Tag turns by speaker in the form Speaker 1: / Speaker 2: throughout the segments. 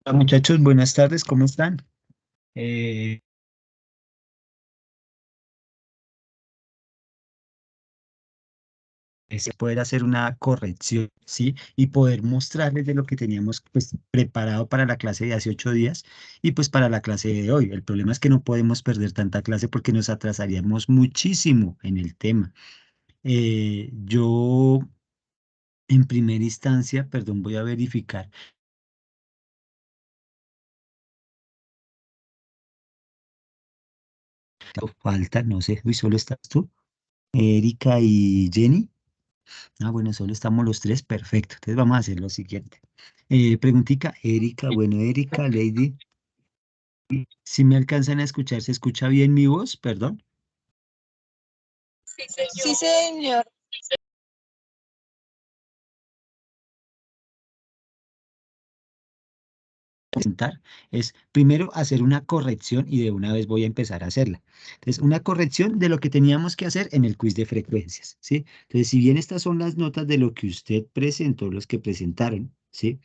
Speaker 1: Hola muchachos, buenas tardes, ¿cómo están? Eh, es poder hacer una corrección, ¿sí? Y poder mostrarles de lo que teníamos pues, preparado para la clase de hace 8 días y pues para la clase de hoy. El problema es que no podemos perder tanta clase porque nos atrasaríamos muchísimo en el tema. Yo en primera instancia, perdón, voy a verificar. Falta, no sé, uy, solo estás tú, Erika y Jenny. Ah, bueno, solo estamos los tres, perfecto. Entonces vamos a hacer lo siguiente. Preguntica, Erika, bueno, Erika, Lady, si me alcanzan a escuchar, ¿se escucha bien mi voz? Perdón.
Speaker 2: Sí, señor.
Speaker 1: Presentar es primero hacer una corrección y de una vez voy a empezar a hacerla. Entonces, una corrección de lo que teníamos que hacer en el quiz de frecuencias, ¿sí? Entonces, si bien estas son las notas de lo que usted presentó, los que presentaron, ¿sí?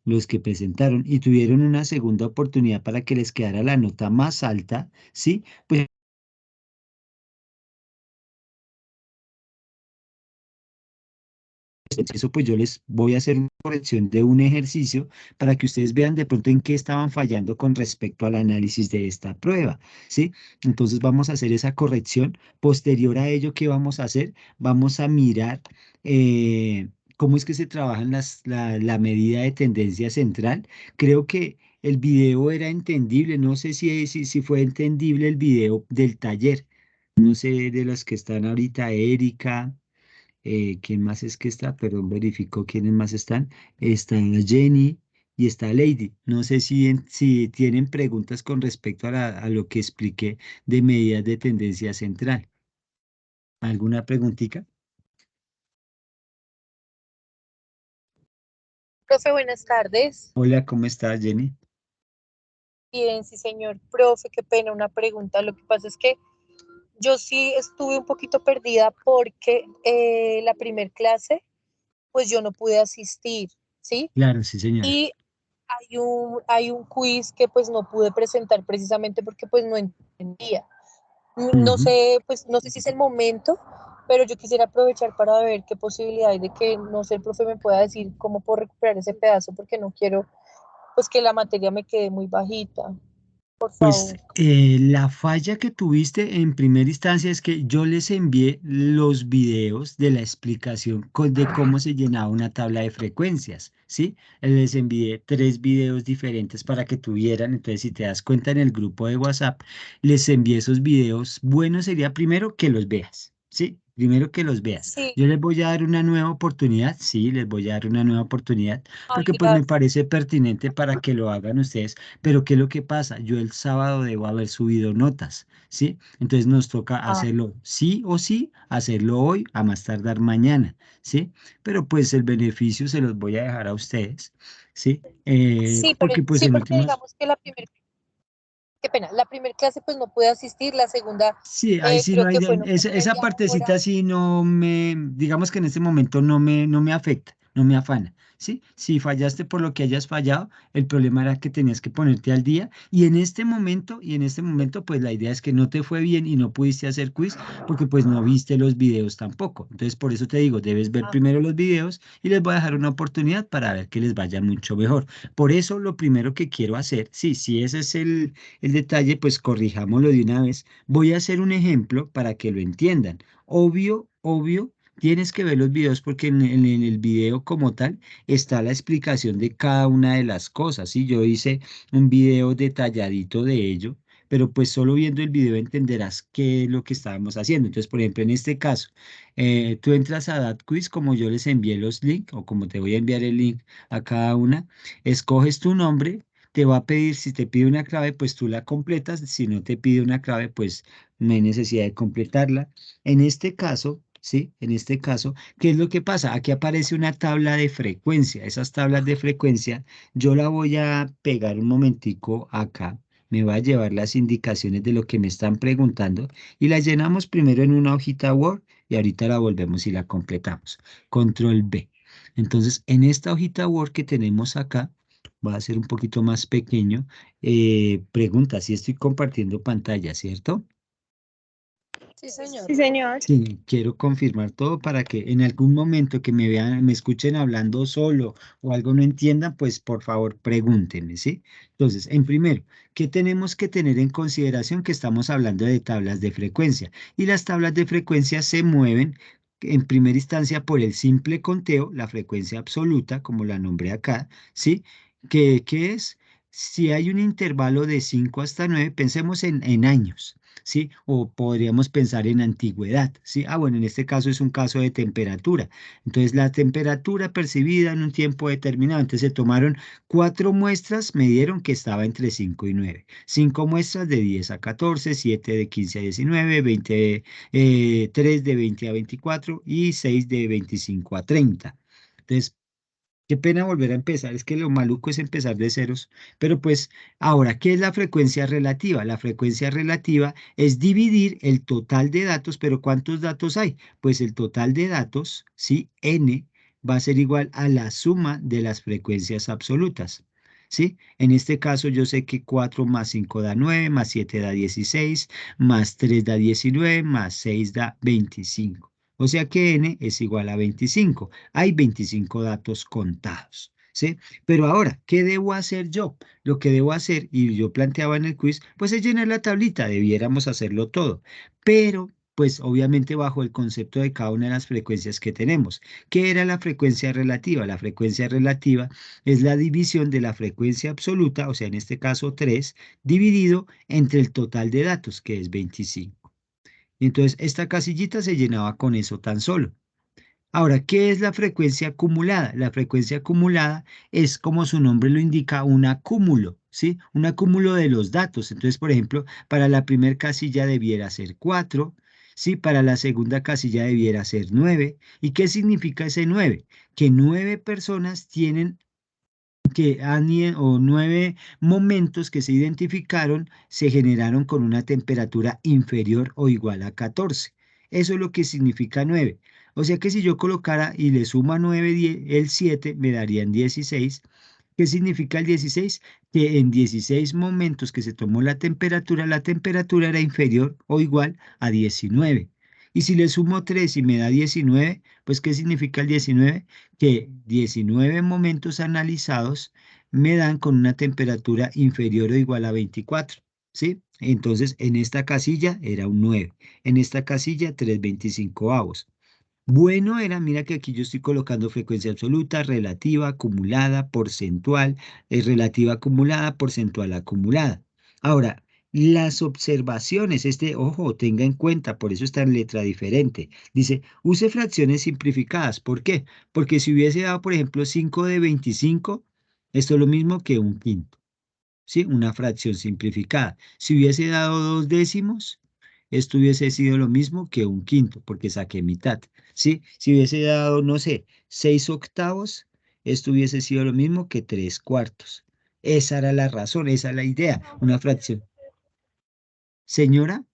Speaker 1: Los que presentaron y tuvieron una segunda oportunidad para que les quedara la nota más alta, ¿sí? Pues eso pues yo les voy a hacer una corrección de un ejercicio para que ustedes vean de pronto en qué estaban fallando con respecto al análisis de esta prueba, ¿sí? Entonces vamos a hacer esa corrección. Posterior a ello, ¿qué vamos a hacer? Vamos a mirar cómo es que se trabajan la medida de tendencia central. Creo que el video era entendible, no sé si fue entendible el video del taller. No sé de los que están ahorita, Erika. ¿Quién más es que está? Perdón, verifico quiénes más están. Está Jenny y está Lady. No sé si tienen preguntas con respecto a lo que expliqué de medidas de tendencia central. ¿Alguna preguntita?
Speaker 2: Profe, buenas tardes.
Speaker 1: Hola, ¿cómo estás, Jenny?
Speaker 2: Bien, sí, señor. Profe, qué pena, una pregunta. Lo que pasa es que yo sí estuve un poquito perdida porque la primer clase, pues yo no pude asistir, ¿sí?
Speaker 1: Claro, sí, señora.
Speaker 2: Y hay un quiz que pues no pude presentar precisamente porque pues no entendía. No
Speaker 1: Ujú.
Speaker 2: sé, pues no sé si es el momento, pero yo quisiera aprovechar para ver qué posibilidad hay de que, no sé, el profe me pueda decir cómo puedo recuperar ese pedazo porque no quiero pues que la materia me quede muy bajita, por
Speaker 1: Pues
Speaker 2: favor.
Speaker 1: la falla que tuviste en primera instancia es que yo les envié los videos de la explicación de cómo se llenaba una tabla de frecuencias, ¿sí? Les envié 3 videos diferentes para que tuvieran, entonces si te das cuenta en el grupo de WhatsApp, les envié esos videos. Bueno sería primero que los veas, ¿sí? Primero que los veas.
Speaker 2: Sí,
Speaker 1: Yo les voy a dar una nueva oportunidad, sí, les voy a dar una nueva oportunidad,
Speaker 2: ay,
Speaker 1: porque pues me
Speaker 2: gracias.
Speaker 1: parece pertinente para que lo hagan ustedes. Pero ¿qué es lo que pasa? Yo el sábado debo haber subido notas, ¿sí? Entonces nos toca
Speaker 2: Ah,
Speaker 1: hacerlo sí o sí, hacerlo hoy, a más tardar mañana, ¿sí? Pero pues el beneficio se los voy a dejar a ustedes, ¿sí?
Speaker 2: sí, pero
Speaker 1: Porque pues
Speaker 2: sí,
Speaker 1: en
Speaker 2: porque
Speaker 1: últimas,
Speaker 2: digamos que qué pena, la primera clase pues no pude asistir, la segunda
Speaker 1: sí, ahí sí no
Speaker 2: creo
Speaker 1: hay,
Speaker 2: que fue como
Speaker 1: esa
Speaker 2: media hora.
Speaker 1: partecita sí no me, digamos que en este momento no me afecta, no me afana. ¿sí? Si fallaste por lo que hayas fallado, el problema era que tenías que ponerte al día y en este momento, pues la idea es que no te fue bien y no pudiste hacer quiz porque pues no viste los videos tampoco. Entonces, por eso te digo, debes ver
Speaker 2: Ah,
Speaker 1: primero los videos y les voy a dejar una oportunidad para ver que les vaya mucho mejor. Por eso, lo primero que quiero hacer, sí, si ese es el detalle, pues corrijámoslo de una vez. Voy a hacer un ejemplo para que lo entiendan. Obvio, obvio. Tienes que ver los videos porque en el video como tal está la explicación de cada una de las cosas, ¿sí? Yo hice un video detalladito de ello, pero pues solo viendo el video entenderás qué es lo que estábamos haciendo. Entonces, por ejemplo, en este caso, tú entras a DatQuiz como yo les envié los links o como te voy a enviar el link a cada una, escoges tu nombre, te va a pedir, si te pide una clave, pues tú la completas, si no te pide una clave, pues no hay necesidad de completarla. En este caso, ¿sí? En este caso, ¿qué es lo que pasa? Aquí aparece una tabla de frecuencia. Esas tablas de frecuencia, yo la voy a pegar un momentico acá. Me va a llevar las indicaciones de lo que me están preguntando y las llenamos primero en una hojita Word y ahorita la volvemos y la completamos. Control B. Entonces, en esta hojita Word que tenemos acá, va a ser un poquito más pequeño. Pregunta si estoy compartiendo pantalla, ¿cierto?
Speaker 2: sí, señor.
Speaker 3: Sí, señor.
Speaker 1: Sí, quiero confirmar todo para que en algún momento que me vean, me escuchen hablando solo o algo no entiendan, pues por favor pregúntenme, ¿sí? Entonces, en primero, ¿qué tenemos que tener en consideración? Que estamos hablando de tablas de frecuencia y las tablas de frecuencia se mueven en primera instancia por el simple conteo, la frecuencia absoluta, como la nombré acá, ¿sí? ¿Qué es? Si hay un intervalo de 5 hasta 9, pensemos en años. ¿Sí? O podríamos pensar en antigüedad, ¿sí? Ah, bueno, en este caso es un caso de temperatura. Entonces, la temperatura percibida en un tiempo determinado. Entonces, se tomaron 4 muestras, me dieron que estaba entre 5 y 9. 5 muestras de 10 a 14, 7 de 15 a 19, 20, 3 de 20 a 24 y 6 de 25 a 30. Entonces, qué pena volver a empezar, es que lo maluco es empezar de ceros, pero pues ahora, ¿qué es la frecuencia relativa? La frecuencia relativa es dividir el total de datos, pero ¿cuántos datos hay? Pues el total de datos, ¿sí? N va a ser igual a la suma de las frecuencias absolutas, ¿sí? En este caso yo sé que 4 más 5 da 9, más 7 da 16, más 3 da 19, más 6 da 25. O sea que N es igual a 25. Hay 25 datos contados, ¿sí? Pero ahora, ¿qué debo hacer yo? Lo que debo hacer, y yo planteaba en el quiz, pues es llenar la tablita, debiéramos hacerlo todo, pero pues obviamente bajo el concepto de cada una de las frecuencias que tenemos. ¿Qué era la frecuencia relativa? La frecuencia relativa es la división de la frecuencia absoluta, o sea, en este caso 3, dividido entre el total de datos, que es 25. Entonces, esta casillita se llenaba con eso tan solo. Ahora, ¿qué es la frecuencia acumulada? La frecuencia acumulada es, como su nombre lo indica, un acúmulo, ¿sí? Un acúmulo de los datos. Entonces, por ejemplo, para la primera casilla debiera ser 4, ¿sí? Para la segunda casilla debiera ser 9. ¿Y qué significa ese 9? Que 9 personas tienen o 9 momentos que se identificaron se generaron con una temperatura inferior o igual a 14. Eso es lo que significa 9. O sea que si yo colocara y le suma 9 el 7 me darían 16. ¿Qué significa el 16? Que en 16 momentos que se tomó la temperatura era inferior o igual a 19. Y si le sumo 3 y me da 19, pues ¿qué significa el 19? Que 19 momentos analizados me dan con una temperatura inferior o igual a 24, ¿sí? Entonces, en esta casilla era un 9, en esta casilla 3/25 avos. Bueno era, mira que aquí yo estoy colocando frecuencia absoluta, relativa, acumulada, porcentual, relativa acumulada, porcentual acumulada. Ahora, las observaciones, ojo, tenga en cuenta, por eso está en letra diferente. Dice, use fracciones simplificadas. ¿Por qué? Porque si hubiese dado, por ejemplo, 5 de 25, esto es lo mismo que un quinto. ¿Sí? Una fracción simplificada. Si hubiese dado 2 décimos, esto hubiese sido lo mismo que un quinto, porque saqué mitad, ¿sí? Si hubiese dado, no sé, 6 octavos, esto hubiese sido lo mismo que 3 cuartos. Esa era la razón, esa es la idea, una fracción. Señora,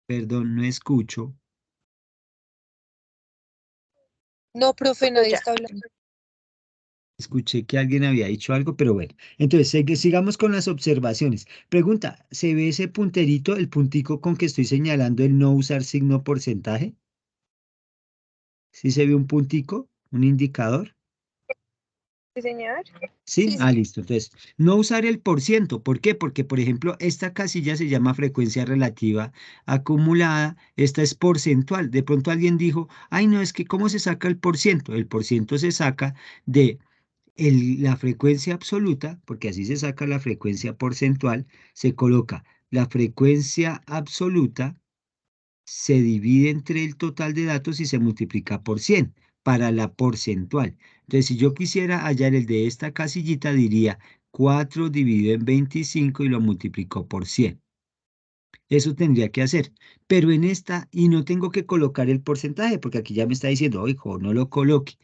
Speaker 1: perdón, no escucho.
Speaker 2: No, profe, nadie
Speaker 3: Ya.
Speaker 2: está hablando.
Speaker 1: Escuché que alguien había dicho algo, pero bueno. Entonces, sigamos con las observaciones. Pregunta, ¿se ve ese punterito, el puntico con que estoy señalando el no usar signo porcentaje? ¿Sí se ve un puntico, un indicador?
Speaker 3: Sí, señor.
Speaker 1: ¿Sí? Ah, listo. Entonces, no usar el por ciento. ¿Por qué? Porque, por ejemplo, esta casilla se llama frecuencia relativa acumulada. Esta es porcentual. De pronto alguien dijo, ay, no, es que ¿cómo se saca el por ciento? El por ciento se saca de la frecuencia absoluta, porque así se saca la frecuencia porcentual, se coloca la frecuencia absoluta, se divide entre el total de datos y se multiplica por 100 para la porcentual. Entonces, si yo quisiera hallar el de esta casillita, diría 4 dividido en 25 y lo multiplico por 100. Eso tendría que hacer. Pero en esta, y no tengo que colocar el porcentaje, porque aquí ya me está diciendo, hijo, no lo coloque.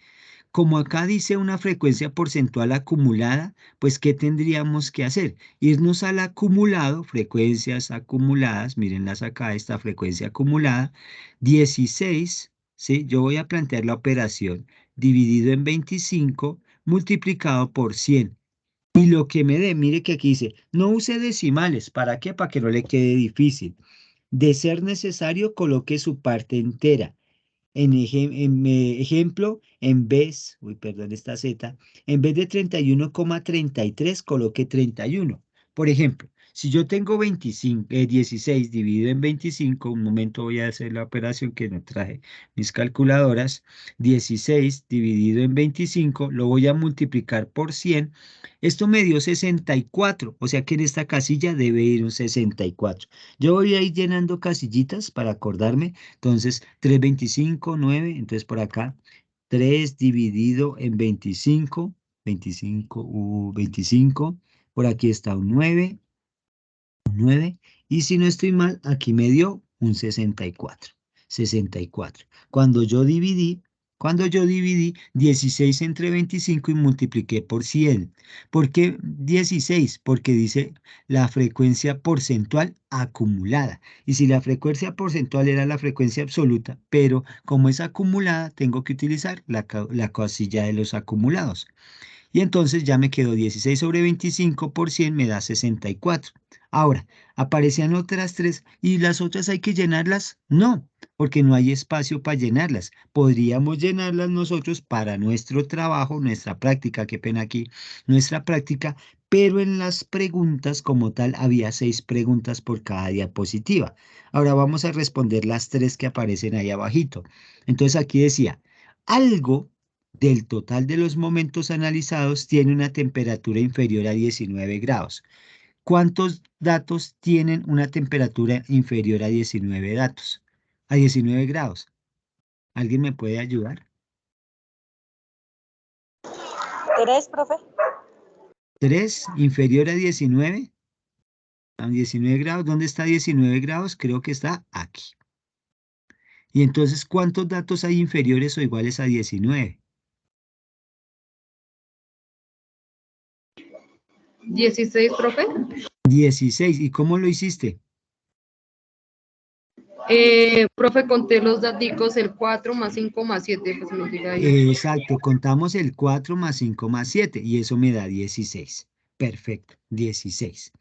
Speaker 1: Como acá dice una frecuencia porcentual acumulada, pues ¿qué tendríamos que hacer? Irnos al acumulado, frecuencias acumuladas, mírenlas acá, esta frecuencia acumulada, 16, ¿sí? Yo voy a plantear la operación dividido en 25 multiplicado por 100. Y lo que me dé, mire que aquí dice, no use decimales, ¿para qué? Para que no le quede difícil. De ser necesario, coloque su parte entera. Ejemplo, en vez, uy, perdón, esta Z, en vez de 31,33 coloque 31. Por ejemplo, si yo tengo 16 dividido en 25, un momento voy a hacer la operación que no traje mis calculadoras, 16 dividido en 25, lo voy a multiplicar por 100. Esto me dio 64, o sea que en esta casilla debe ir un 64. Yo voy a ir llenando casillitas para acordarme. Entonces, 3, 25, 9. Entonces, por acá, 3 dividido en 25. 25. Por aquí está un 9. Y si no estoy mal, aquí me dio un 64. 64. Cuando yo dividí 16 entre 25 y multipliqué por 100. ¿Por qué 16? Porque dice la frecuencia porcentual acumulada. Y si la frecuencia porcentual era la frecuencia absoluta, pero como es acumulada, tengo que utilizar la casilla de los acumulados. Y entonces ya me quedó 16 sobre 25 por 100 me da 64. Ahora, aparecían otras tres y las otras hay que llenarlas. No, porque no hay espacio para llenarlas. Podríamos llenarlas nosotros para nuestro trabajo, nuestra práctica, qué pena aquí, nuestra práctica, pero en las preguntas como tal había 6 preguntas por cada diapositiva. Ahora vamos a responder las 3 que aparecen ahí abajito. Entonces aquí decía, algo del total de los momentos analizados tiene una temperatura inferior a 19 grados. ¿Cuántos datos tienen una temperatura inferior a 19 datos? A 19 grados. ¿Alguien me puede ayudar?
Speaker 3: 3, profe.
Speaker 1: 3 inferior a 19. A 19 grados. ¿Dónde está 19 grados? Creo que está aquí. Y entonces, ¿cuántos datos hay inferiores o iguales a 19?
Speaker 4: 16, profe.
Speaker 1: 16. ¿Y cómo lo hiciste?
Speaker 4: Profe, conté los daticos, el 4 más 5 más 7, pues me diga ahí.
Speaker 1: Exacto, contamos el 4 más 5 más 7 y eso me da 16. Perfecto, 16.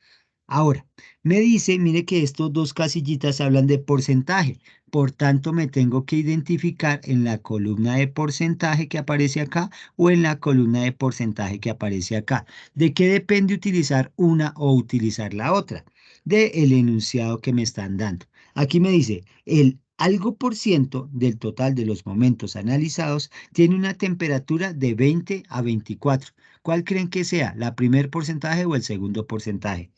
Speaker 1: Ahora, me dice, mire que estos dos casillitas hablan de porcentaje, por tanto me tengo que identificar en la columna de porcentaje que aparece acá o en la columna de porcentaje que aparece acá. ¿De qué depende utilizar una o utilizar la otra? Del enunciado que me están dando. Aquí me dice, el algo por ciento del total de los momentos analizados tiene una temperatura de 20 a 24. ¿Cuál creen que sea, la primer porcentaje o el segundo porcentaje?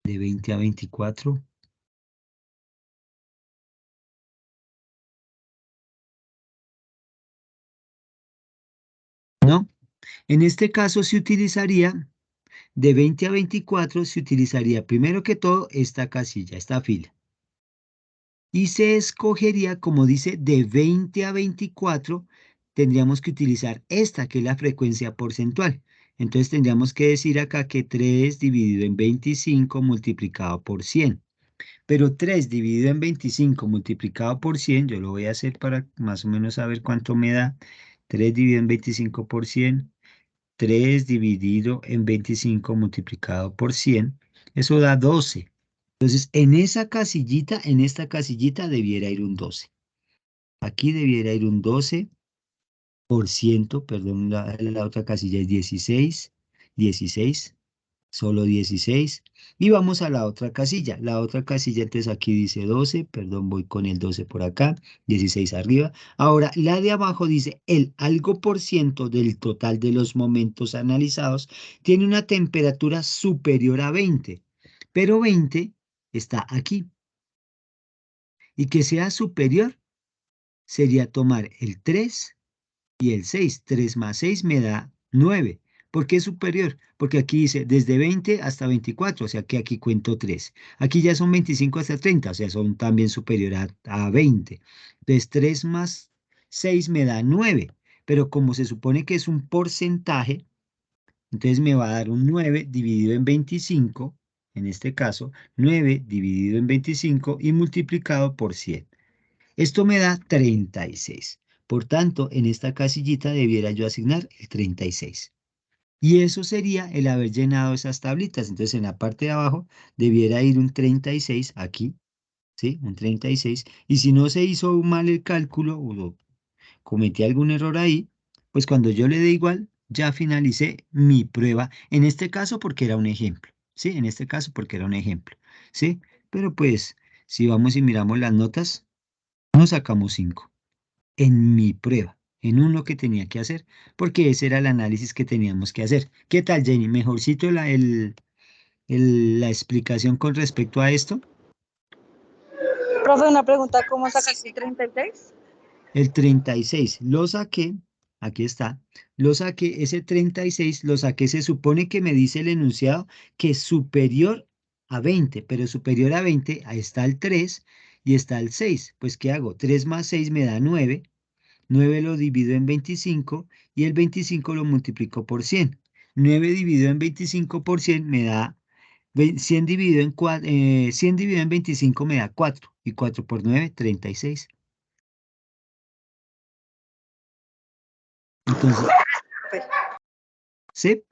Speaker 1: De 20 a 24. ¿No? En este caso se utilizaría, de 20 a 24, se utilizaría primero que todo esta casilla, esta fila. Y se escogería, como dice, de 20 a 24, tendríamos que utilizar esta, que es la frecuencia porcentual. Entonces tendríamos que decir acá que 3 dividido en 25 multiplicado por 100. pero 3 dividido en 25 multiplicado por 100, yo lo voy a hacer para más o menos saber cuánto me da. 3 dividido en 25 por 100, 3 dividido en 25 multiplicado por 100, eso da 12. Entonces, en esta casillita debiera ir un 12. Aquí debiera ir un 12%, perdón, la otra casilla es 16, 16, solo 16. Y vamos a la otra casilla. La otra casilla, entonces aquí dice 12, perdón, voy con el 12 por acá, 16 arriba. Ahora, la de abajo dice el algo por ciento del total de los momentos analizados tiene una temperatura superior a 20, pero 20 está aquí. Y que sea superior sería tomar el 3 y el 6. 3 más 6 me da 9. ¿Por qué superior? Porque aquí dice desde 20 hasta 24, o sea que aquí cuento 3. Aquí ya son 25 hasta 30, o sea, son también superior a 20. Entonces 3 más 6 me da 9, pero como se supone que es un porcentaje, entonces me va a dar un 9 dividido en 25, en este caso, 9 dividido en 25 y multiplicado por 100. Esto me da 36. Por tanto, en esta casillita debiera yo asignar el 36. Y eso sería el haber llenado esas tablitas. Entonces, en la parte de abajo debiera ir un 36 aquí, ¿sí? Un 36. Y si no se hizo mal el cálculo o cometí algún error ahí, pues cuando yo le dé igual, ya finalicé mi prueba. En este caso, porque era un ejemplo, ¿sí? En este caso, porque era un ejemplo, ¿sí? Pero pues, si vamos y miramos las notas, nos sacamos 5 en mi prueba, en uno que tenía que hacer, porque ese era el análisis que teníamos que hacer. ¿Qué tal, Jenny? ¿Mejorcito la explicación con respecto a esto?
Speaker 3: Profe, una pregunta, ¿cómo sacaste el 36?
Speaker 1: El 36 lo saqué, aquí está, lo saqué, ese 36 lo saqué, se supone que me dice el enunciado que es superior a 20, pero superior a 20, ahí está el 3 y está el 6. Pues, ¿qué hago? 3 más 6 me da 9. 9 lo divido en 25 y el 25 lo multiplico por 100. 9 dividido en 25 por 100 me da 100 dividido en 100 dividido en 25 me da 4 y 4 por 9, 36. Entonces, ¿sí?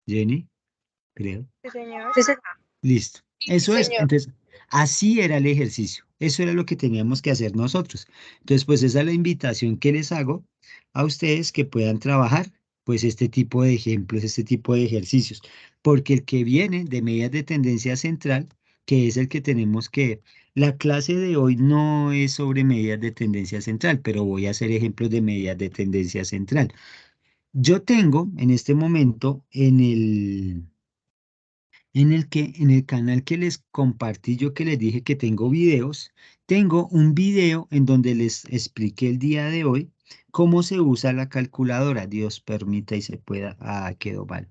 Speaker 1: Jenny, creo.
Speaker 3: Sí, señor.
Speaker 1: Listo.
Speaker 2: Sí,
Speaker 1: Eso es.
Speaker 2: señor.
Speaker 1: Entonces, así era el ejercicio. Eso era lo que teníamos que hacer nosotros. Entonces, pues esa es la invitación que les hago a ustedes que puedan trabajar, pues este tipo de ejemplos, este tipo de ejercicios. Porque el que viene de medidas de tendencia central, que es el que tenemos que... La clase de hoy no es sobre medidas de tendencia central, pero voy a hacer ejemplos de medidas de tendencia central. Yo tengo en este momento en el canal que les compartí, yo que les dije que tengo videos, tengo un video en donde les expliqué el día de hoy cómo se usa la calculadora. Dios permita y se pueda. Ah, quedó mal.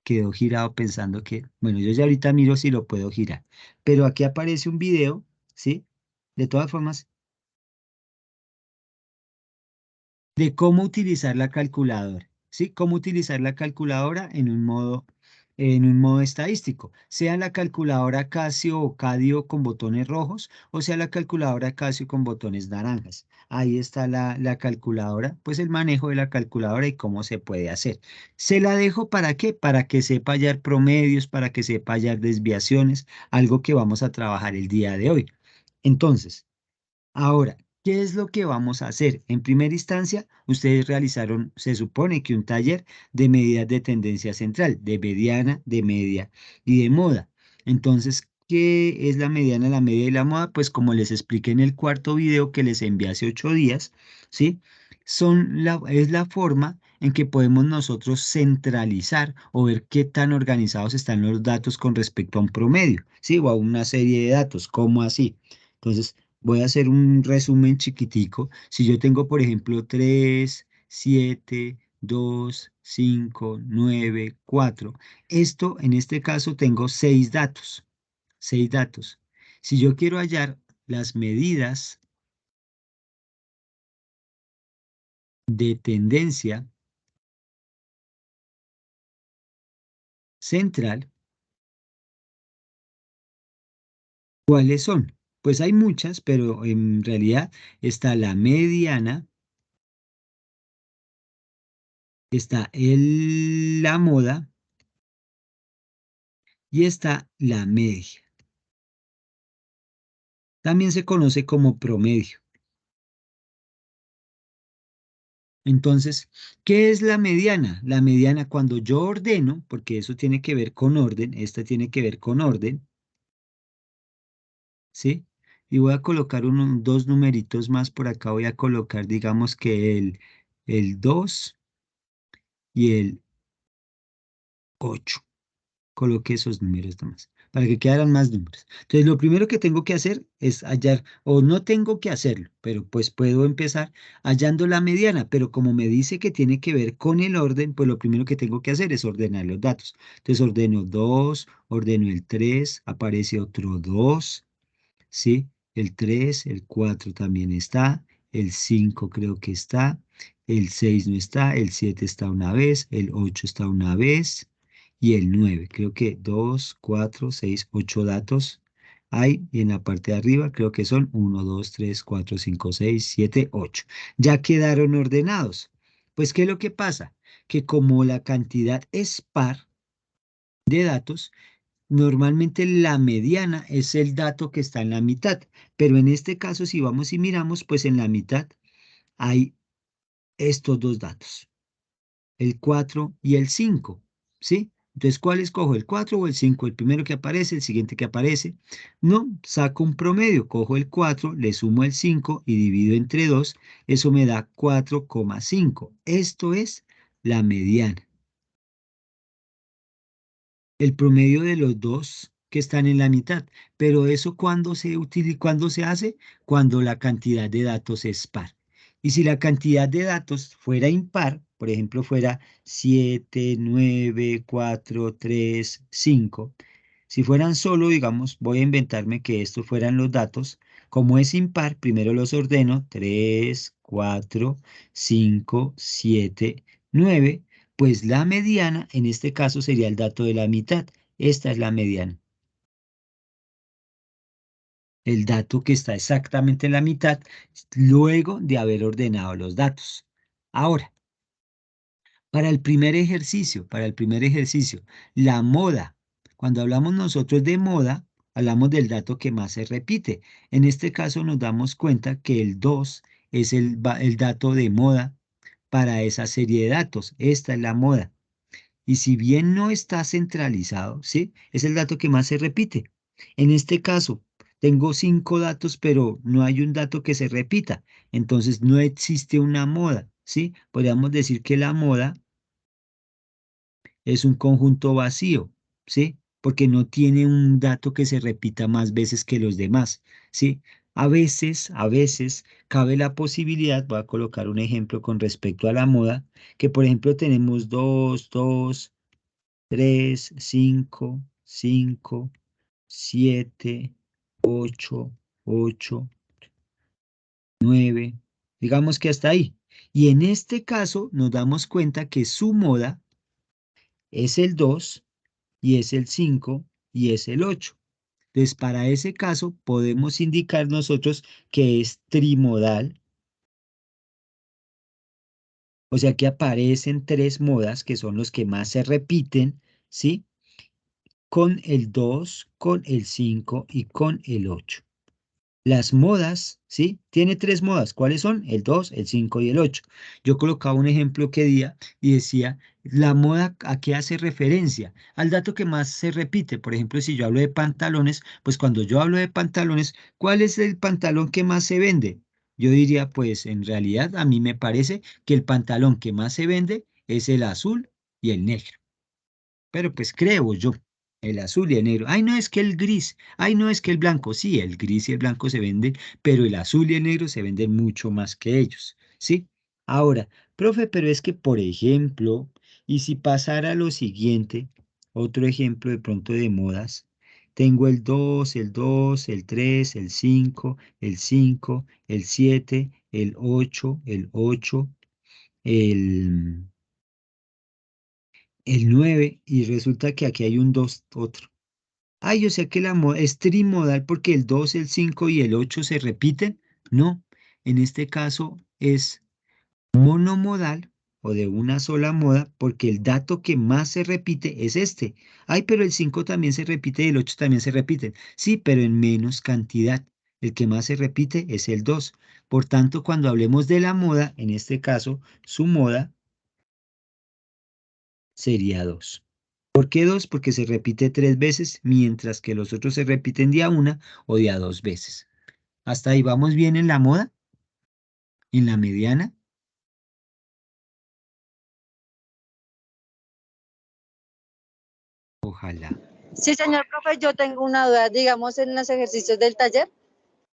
Speaker 1: Quedó girado pensando que, bueno, yo ya ahorita miro si lo puedo girar. Pero aquí aparece un video, ¿sí? De todas formas, de cómo utilizar la calculadora, ¿sí? Cómo utilizar la calculadora en un modo estadístico, sea la calculadora Casio o Cadio con botones rojos o sea la calculadora Casio con botones naranjas. Ahí está la calculadora, pues el manejo de la calculadora y cómo se puede hacer. ¿Se la dejo para qué? Para que sepa hallar promedios, para que sepa hallar desviaciones, algo que vamos a trabajar el día de hoy. Entonces, ahora, ¿qué es lo que vamos a hacer? En primera instancia, ustedes realizaron, se supone que un taller de medidas de tendencia central, de mediana, de media y de moda. Entonces, ¿qué es la mediana, la media y la moda? Pues como les expliqué en el cuarto video que les envié hace 8 días, ¿sí? Es la forma en que podemos nosotros centralizar o ver qué tan organizados están los datos con respecto a un promedio, ¿sí? O a una serie de datos, ¿cómo así? Entonces, voy a hacer un resumen chiquitico. Si yo tengo, por ejemplo, 3, 7, 2, 5, 9, 4. Esto, en este caso, tengo 6 datos. 6 datos. Si yo quiero hallar las medidas de tendencia central, ¿Cuáles son? Pues hay muchas, pero en realidad está la mediana, está la moda y está la media. También se conoce como promedio. Entonces, ¿qué es la mediana? La mediana cuando yo ordeno, porque eso tiene que ver con orden, esta tiene que ver con orden, ¿sí? Y voy a colocar dos numeritos más por acá. Voy a colocar, digamos que el 2 y el 8. Coloqué esos números nomás, para que quedaran más números. Entonces, lo primero que tengo que hacer es hallar, o no tengo que hacerlo, pero pues puedo empezar hallando la mediana, pero como me dice que tiene que ver con el orden, pues lo primero que tengo que hacer es ordenar los datos. Entonces, ordeno 2, ordeno el 3, aparece otro 2. ¿Sí? El 3, el 4 también está, el 5 creo que está, el 6 no está, el 7 está una vez, el 8 está una vez y el 9. Creo que 2, 4, 6, 8 datos hay y en la parte de arriba creo que son 1, 2, 3, 4, 5, 6, 7, 8. Ya quedaron ordenados. Pues, ¿qué es lo que pasa? Que como la cantidad es par de datos, normalmente la mediana es el dato que está en la mitad, pero en este caso, si vamos y miramos, pues en la mitad hay estos dos datos, el 4 y el 5, ¿sí? Entonces, ¿cuál escojo? ¿El 4 o el 5? El primero que aparece, el siguiente que aparece. No, saco un promedio, cojo el 4, le sumo el 5 y divido entre 2, eso me da 4,5. Esto es la mediana. El promedio de los dos que están en la mitad. Pero eso cuando se utiliza, cuando se hace, cuando la cantidad de datos es par. Y si la cantidad de datos fuera impar, por ejemplo, fuera 7, 9, 4, 3, 5, si fueran solo, digamos, voy a inventarme que estos fueran los datos, como es impar, primero los ordeno, 3, 4, 5, 7, 9. Pues la mediana, en este caso, sería el dato de la mitad. Esta es la mediana. El dato que está exactamente en la mitad luego de haber ordenado los datos. Ahora, para el primer ejercicio, la moda. Cuando hablamos nosotros de moda, hablamos del dato que más se repite. En este caso nos damos cuenta que el 2 es el dato de moda para esa serie de datos. Esta es la moda. Y si bien no está centralizado, ¿sí? Es el dato que más se repite. En este caso, tengo 5 datos, pero no hay un dato que se repita. Entonces, no existe una moda, ¿sí? Podríamos decir que la moda es un conjunto vacío, ¿sí? Porque no tiene un dato que se repita más veces que los demás, ¿sí? A veces cabe la posibilidad, voy a colocar un ejemplo con respecto a la moda, que por ejemplo tenemos 2, 2, 3, 5, 5, 7, 8, 8, 9, digamos que hasta ahí. Y en este caso nos damos cuenta que su moda es el 2 y es el 5 y es el 8. Entonces, para ese caso podemos indicar nosotros que es trimodal, o sea que aparecen tres modas que son los que más se repiten, ¿sí? Con el 2, con el 5 y con el 8. Las modas, ¿sí? Tiene tres modas. ¿Cuáles son? El 2, el 5 y el 8. Yo colocaba un ejemplo que día y decía, la moda, ¿a qué hace referencia? Al dato que más se repite. Por ejemplo, si yo hablo de pantalones, pues cuando yo hablo de pantalones, ¿cuál es el pantalón que más se vende? Yo diría, pues en realidad a mí me parece que el pantalón que más se vende es el azul y el negro. Pero pues creo yo, el azul y el negro. Ay, no es que el gris, ay, no es que el blanco. Sí, el gris y el blanco se venden, pero el azul y el negro se venden mucho más que ellos, ¿sí? Ahora, profe, pero es que, por ejemplo, y si pasara lo siguiente, otro ejemplo de pronto de modas, tengo el 2, el 3, el 5, el 5, el 7, el 8, el el 9 y resulta que aquí hay un 2 otro. Ay, o sea que la moda es trimodal porque el 2, el 5 y el 8 se repiten. No, en este caso es monomodal o de una sola moda porque el dato que más se repite es este. Ay, pero el 5 también se repite y el 8 también se repite. Sí, pero en menos cantidad. El que más se repite es el 2. Por tanto, cuando hablemos de la moda, en este caso, su moda sería 2. ¿Por qué 2? Porque se repite 3 veces, mientras que los otros se repiten de a una o de a 2 veces. ¿Hasta ahí vamos bien en la moda? ¿En la mediana? Ojalá.
Speaker 3: Sí, señor profe, yo tengo una duda, digamos, en los ejercicios del taller, tú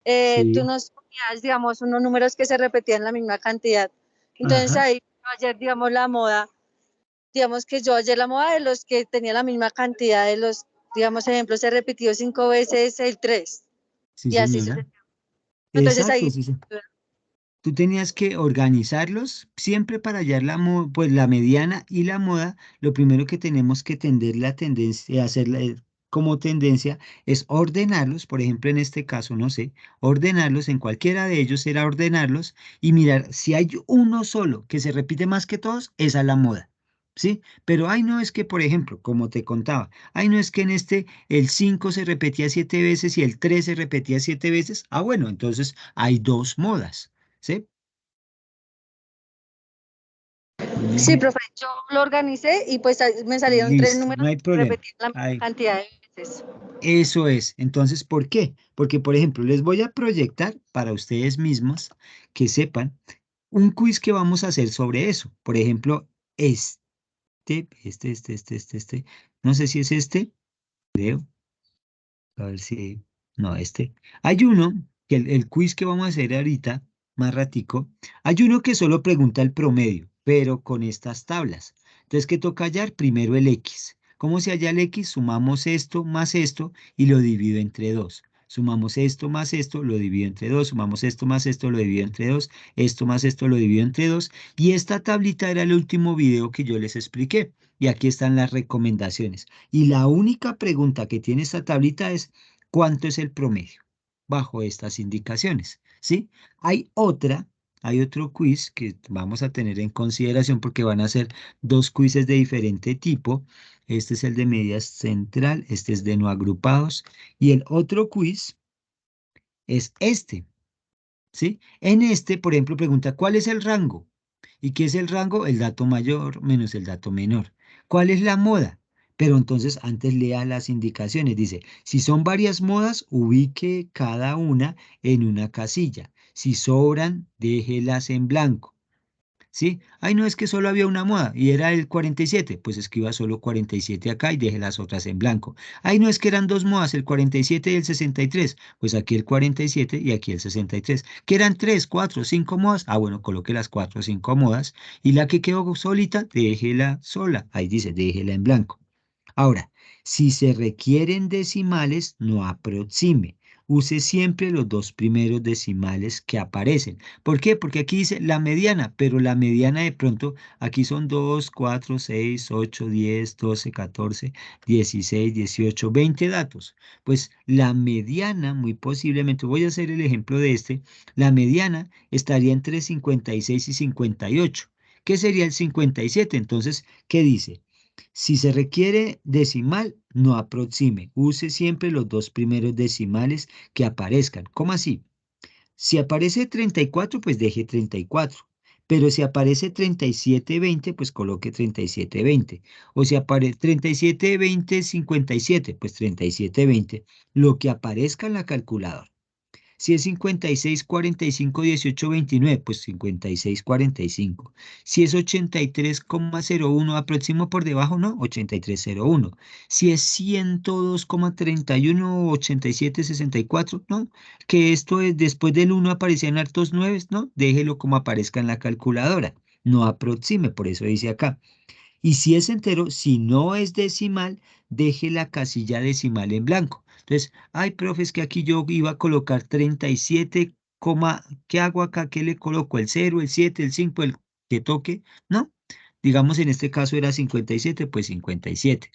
Speaker 1: Sí.
Speaker 3: nos ponías, digamos, unos números que se repetían la misma cantidad. Entonces
Speaker 1: Ajá.
Speaker 3: ahí, ayer, digamos, la moda, digamos que yo ayer la moda de los que tenía la misma cantidad de los, digamos, ejemplo, se repitió 5 veces el 3
Speaker 1: Sí,
Speaker 3: y así
Speaker 1: señora.
Speaker 3: sucesivamente. Entonces
Speaker 1: Exacto,
Speaker 3: ahí,
Speaker 1: sí, sí. Tú tenías que organizarlos siempre para hallar pues la mediana y la moda. Lo primero que tenemos que tender la tendencia, hacer como tendencia es ordenarlos. Por ejemplo, en este caso, no sé, ordenarlos, en cualquiera de ellos era ordenarlos y mirar si hay uno solo que se repite más que todos, esa es la moda. ¿Sí? Pero ay, no es que, por ejemplo, como te contaba, ay, no es que en este el 5 se repetía 7 veces y el 3 se repetía 7 veces. Ah, bueno, entonces hay dos modas. ¿Sí? Un
Speaker 3: sí,
Speaker 1: ejemplo.
Speaker 3: profe, yo lo organicé y pues ahí me salieron 3
Speaker 1: Listo, no
Speaker 3: números
Speaker 1: hay
Speaker 3: que
Speaker 1: problema.
Speaker 3: repetían la misma
Speaker 1: Ahí,
Speaker 3: cantidad de veces.
Speaker 1: eso es. Entonces, ¿por qué? Porque, por ejemplo, les voy a proyectar para ustedes mismos que sepan un quiz que vamos a hacer sobre eso. Por ejemplo, este. No sé si es este. Creo. A ver si. No, este. Hay uno, que el quiz que vamos a hacer ahorita, más ratico, hay uno que solo pregunta el promedio, pero con estas tablas. Entonces, ¿qué toca hallar? Primero el X. ¿Cómo se halla el X? Sumamos esto más esto y lo divido entre 2. Sumamos esto más esto, lo divido entre 2. Sumamos esto más esto, lo divido entre 2. Esto más esto, lo divido entre 2. Y esta tablita era el último video que yo les expliqué. Y aquí están las recomendaciones. Y la única pregunta que tiene esta tablita es, ¿cuánto es el promedio? Bajo estas indicaciones, ¿sí? Hay otra, hay otro quiz que vamos a tener en consideración porque van a ser dos quizzes de diferente tipo. Este es el de medias central, este es de no agrupados. Y el otro quiz es este, ¿sí? En este, por ejemplo, pregunta, ¿cuál es el rango? ¿Y qué es el rango? El dato mayor menos el dato menor. ¿Cuál es la moda? Pero entonces antes lea las indicaciones. Dice, si son varias modas, ubique cada una en una casilla. Si sobran, déjelas en blanco. ¿Sí? Ay, no es que solo había una moda y era el 47, pues escriba solo 47 acá y deje las otras en blanco. Ay, no es que eran dos modas, el 47 y el 63, pues aquí el 47 y aquí el 63. ¿Que eran 3, 4, 5 modas? Ah, bueno, coloque las 4 o 5 modas y la que quedó solita, déjela sola. Ahí dice, déjela en blanco. Ahora, si se requieren decimales, no aproxime. Use siempre los dos primeros decimales que aparecen. ¿Por qué? Porque aquí dice la mediana, pero la mediana de pronto, aquí son 2, 4, 6, 8, 10, 12, 14, 16, 18, 20 datos. Pues la mediana, muy posiblemente, voy a hacer el ejemplo de este, la mediana estaría entre 56 y 58. ¿Qué sería el 57? Entonces, ¿qué dice? Si se requiere decimal, no aproxime. Use siempre los dos primeros decimales que aparezcan. ¿Cómo así? Si aparece 34, pues deje 34. Pero si aparece 3720, pues coloque 3720. O si aparece 372057, pues 3720. Lo que aparezca en la calculadora. Si es 56, 45, 18, 29, pues 56, 45. Si es 83,01 aproximo por debajo, no, 83,01. Si es 102,31, 87, 64, no, que esto es después del 1 aparecían hartos 9, no, déjelo como aparezca en la calculadora. No aproxime, por eso dice acá. Y si es entero, si no es decimal, deje la casilla decimal en blanco. Entonces, ay, profe, es que aquí yo iba a colocar 37, ¿qué hago acá? ¿Qué le coloco? ¿El 0, el 7, el 5, el que toque? No. Digamos, en este caso era 57, pues 57.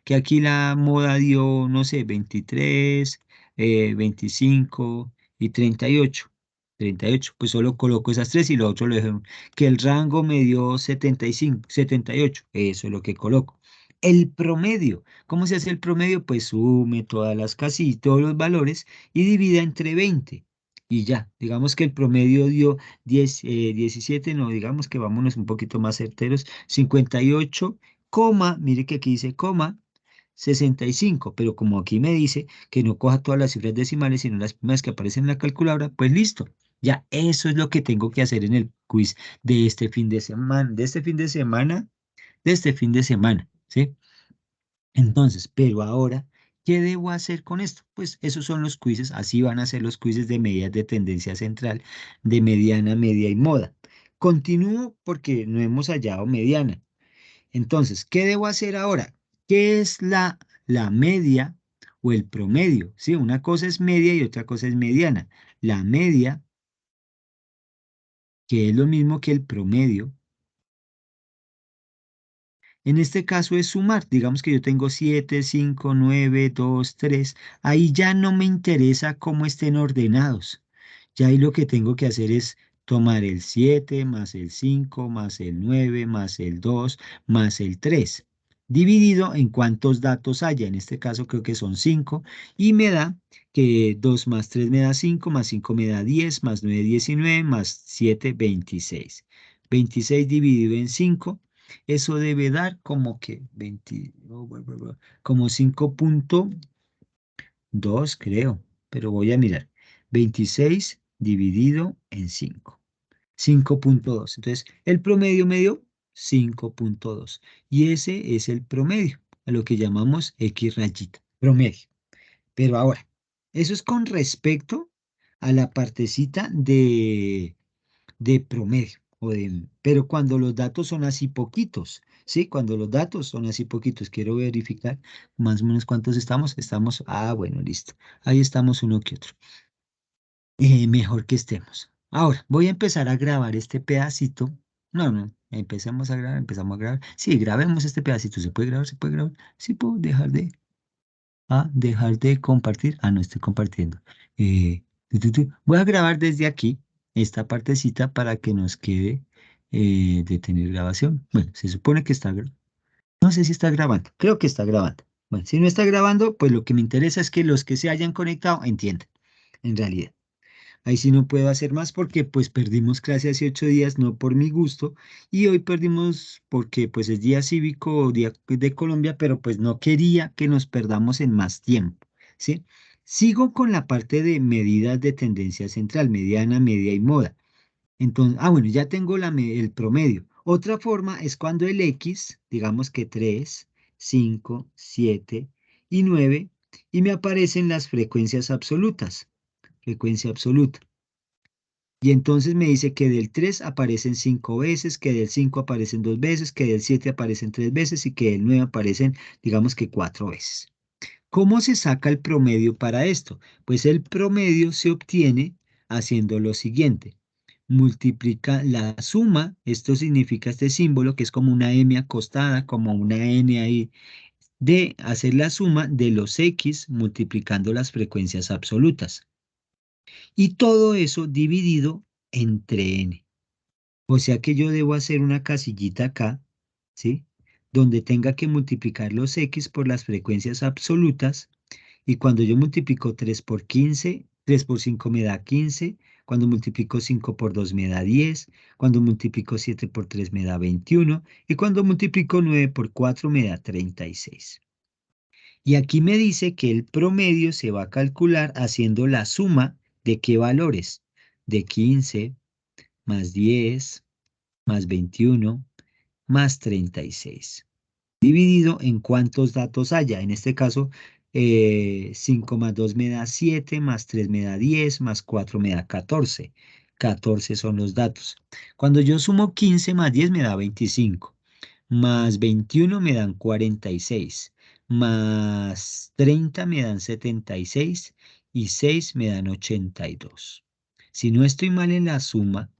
Speaker 1: que aquí la moda dio, no sé, 23, 25 y 38. 38, pues solo coloco esas tres y lo otro lo dejo. Que el rango me dio 75, 78, eso es lo que coloco. El promedio, ¿cómo se hace el promedio? Pues sume todas las casillas, todos los valores y divida entre 20. Y ya, digamos que el promedio dio 10, 17, no, digamos que vámonos un poquito más certeros, 58, coma, mire que aquí dice coma, 65, pero como aquí me dice que no coja todas las cifras decimales, sino las primeras que aparecen en la calculadora, pues listo. Ya, eso es lo que tengo que hacer en el quiz de este fin de semana, ¿sí? Entonces, pero ahora, ¿qué debo hacer con esto? Pues esos son los quizzes, así van a ser los quizzes de medidas de tendencia central, de mediana, media y moda. Continúo porque no hemos hallado mediana. Entonces, ¿qué debo hacer ahora? ¿Qué es la media o el promedio? ¿Sí? Una cosa es media y otra cosa es mediana. La media, que es lo mismo que el promedio, en este caso es sumar. Digamos que yo tengo 7, 5, 9, 2, 3. Ahí ya no me interesa cómo estén ordenados. Ya ahí lo que tengo que hacer es tomar el 7 más el 5 más el 9 más el 2 más el 3, dividido en cuántos datos haya. En este caso creo que son 5 y me da que 2 más 3 me da 5, más 5 me da 10, más 9, 19, más 7, 26. 26 dividido en 5, eso debe dar como que 20, como 5.2 creo, pero voy a mirar. 26 dividido en 5. 5.2. Entonces, el promedio me dio 5.2. Y ese es el promedio, a lo que llamamos X rayita, promedio. Pero ahora, eso es con respecto a la partecita de promedio. Pero cuando los datos son así poquitos, ¿sí? Cuando los datos son así poquitos, quiero verificar más o menos cuántos estamos. Bueno, listo. Ahí estamos uno que otro. Mejor que estemos. Ahora, voy a empezar a grabar este pedacito. No, empezamos a grabar. Sí, grabemos este pedacito. ¿Se puede grabar? ¿Se puede grabar? Sí, puedo dejar de compartir. No estoy compartiendo. Voy a grabar desde aquí esta partecita para que nos quede detener grabación. Bueno, se supone que está grabando. No sé si está grabando. Creo que está grabando. Bueno, si no está grabando, pues lo que me interesa es que los que se hayan conectado entiendan, en realidad. Ahí sí no puedo hacer más porque pues perdimos clase hace 8 días, no por mi gusto, y hoy perdimos porque pues es día cívico, día de Colombia, pero pues no quería que nos perdamos en más tiempo, ¿sí? Sigo con la parte de medidas de tendencia central, mediana, media y moda. Entonces, bueno, ya tengo el promedio. Otra forma es cuando el X, digamos que 3, 5, 7 y 9, y me aparecen las frecuencias absolutas, frecuencia absoluta. Y entonces me dice que del 3 aparecen 5 veces, que del 5 aparecen 2 veces, que del 7 aparecen 3 veces y que del 9 aparecen, digamos que 4 veces. ¿Cómo se saca el promedio para esto? Pues el promedio se obtiene haciendo lo siguiente. Multiplica la suma, esto significa este símbolo que es como una M acostada, como una N ahí, de hacer la suma de los X multiplicando las frecuencias absolutas. Y todo eso dividido entre n. O sea que yo debo hacer una casillita acá, ¿sí? Donde tenga que multiplicar los x por las frecuencias absolutas. Y cuando yo multiplico 3 por 15, 3 por 5 me da 15. Cuando multiplico 5 por 2 me da 10. Cuando multiplico 7 por 3 me da 21. Y cuando multiplico 9 por 4 me da 36. Y aquí me dice que el promedio se va a calcular haciendo la suma de qué valores. De 15 más 10 más 21 más 36. Dividido en cuántos datos haya. En este caso, 5 más 2 me da 7, más 3 me da 10, más 4 me da 14. 14 son los datos. Cuando yo sumo 15 más 10 me da 25. Más 21 me dan 46, más 30 me dan 76 y 6 me dan 82. Si no estoy mal en la suma,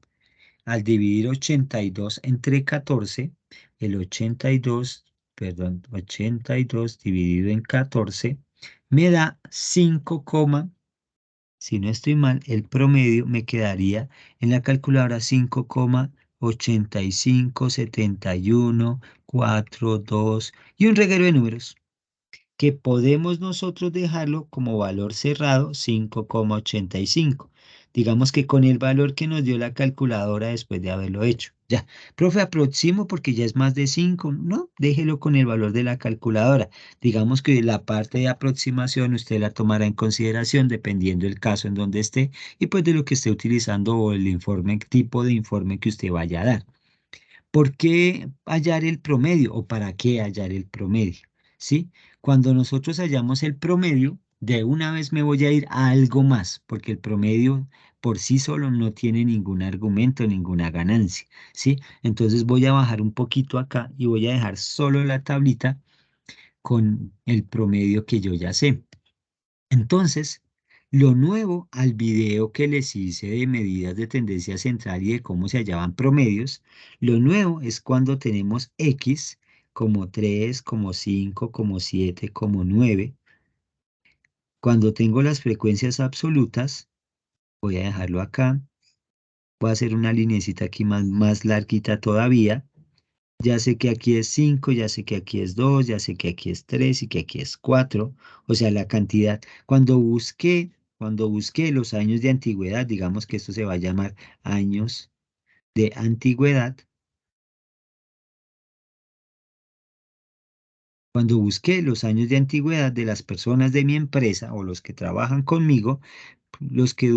Speaker 1: al dividir 82 entre 14, el 82 perdón, 82 dividido en 14 me da 5, si no estoy mal, el promedio me quedaría en la calculadora 5,8571,4,2 y un reguero de números que podemos nosotros dejarlo como valor cerrado 5,85. Digamos que con el valor que nos dio la calculadora después de haberlo hecho. Ya, profe, aproximo porque ya es más de 5. No, déjelo con el valor de la calculadora. Digamos que la parte de aproximación usted la tomará en consideración dependiendo del caso en donde esté y pues de lo que esté utilizando o el informe, tipo de informe que usted vaya a dar. ¿Por qué hallar el promedio o para qué hallar el promedio? ¿Sí? Cuando nosotros hallamos el promedio, de una vez me voy a ir a algo más, porque el promedio por sí solo no tiene ningún argumento, ninguna ganancia, ¿sí? Entonces voy a bajar un poquito acá y voy a dejar solo la tablita con el promedio que yo ya sé. Entonces, lo nuevo al video que les hice de medidas de tendencia central y de cómo se hallaban promedios, lo nuevo es cuando tenemos X como 3, como 5, como 7, como 9. Cuando tengo las frecuencias absolutas, voy a dejarlo acá. Voy a hacer una linecita aquí más larguita todavía. Ya sé que aquí es 5, ya sé que aquí es 2, ya sé que aquí es 3 y que aquí es 4. O sea, la cantidad. Cuando busqué los años de antigüedad, digamos que esto se va a llamar años de antigüedad. Cuando busqué los años de antigüedad de las personas de mi empresa o los que trabajan conmigo, los que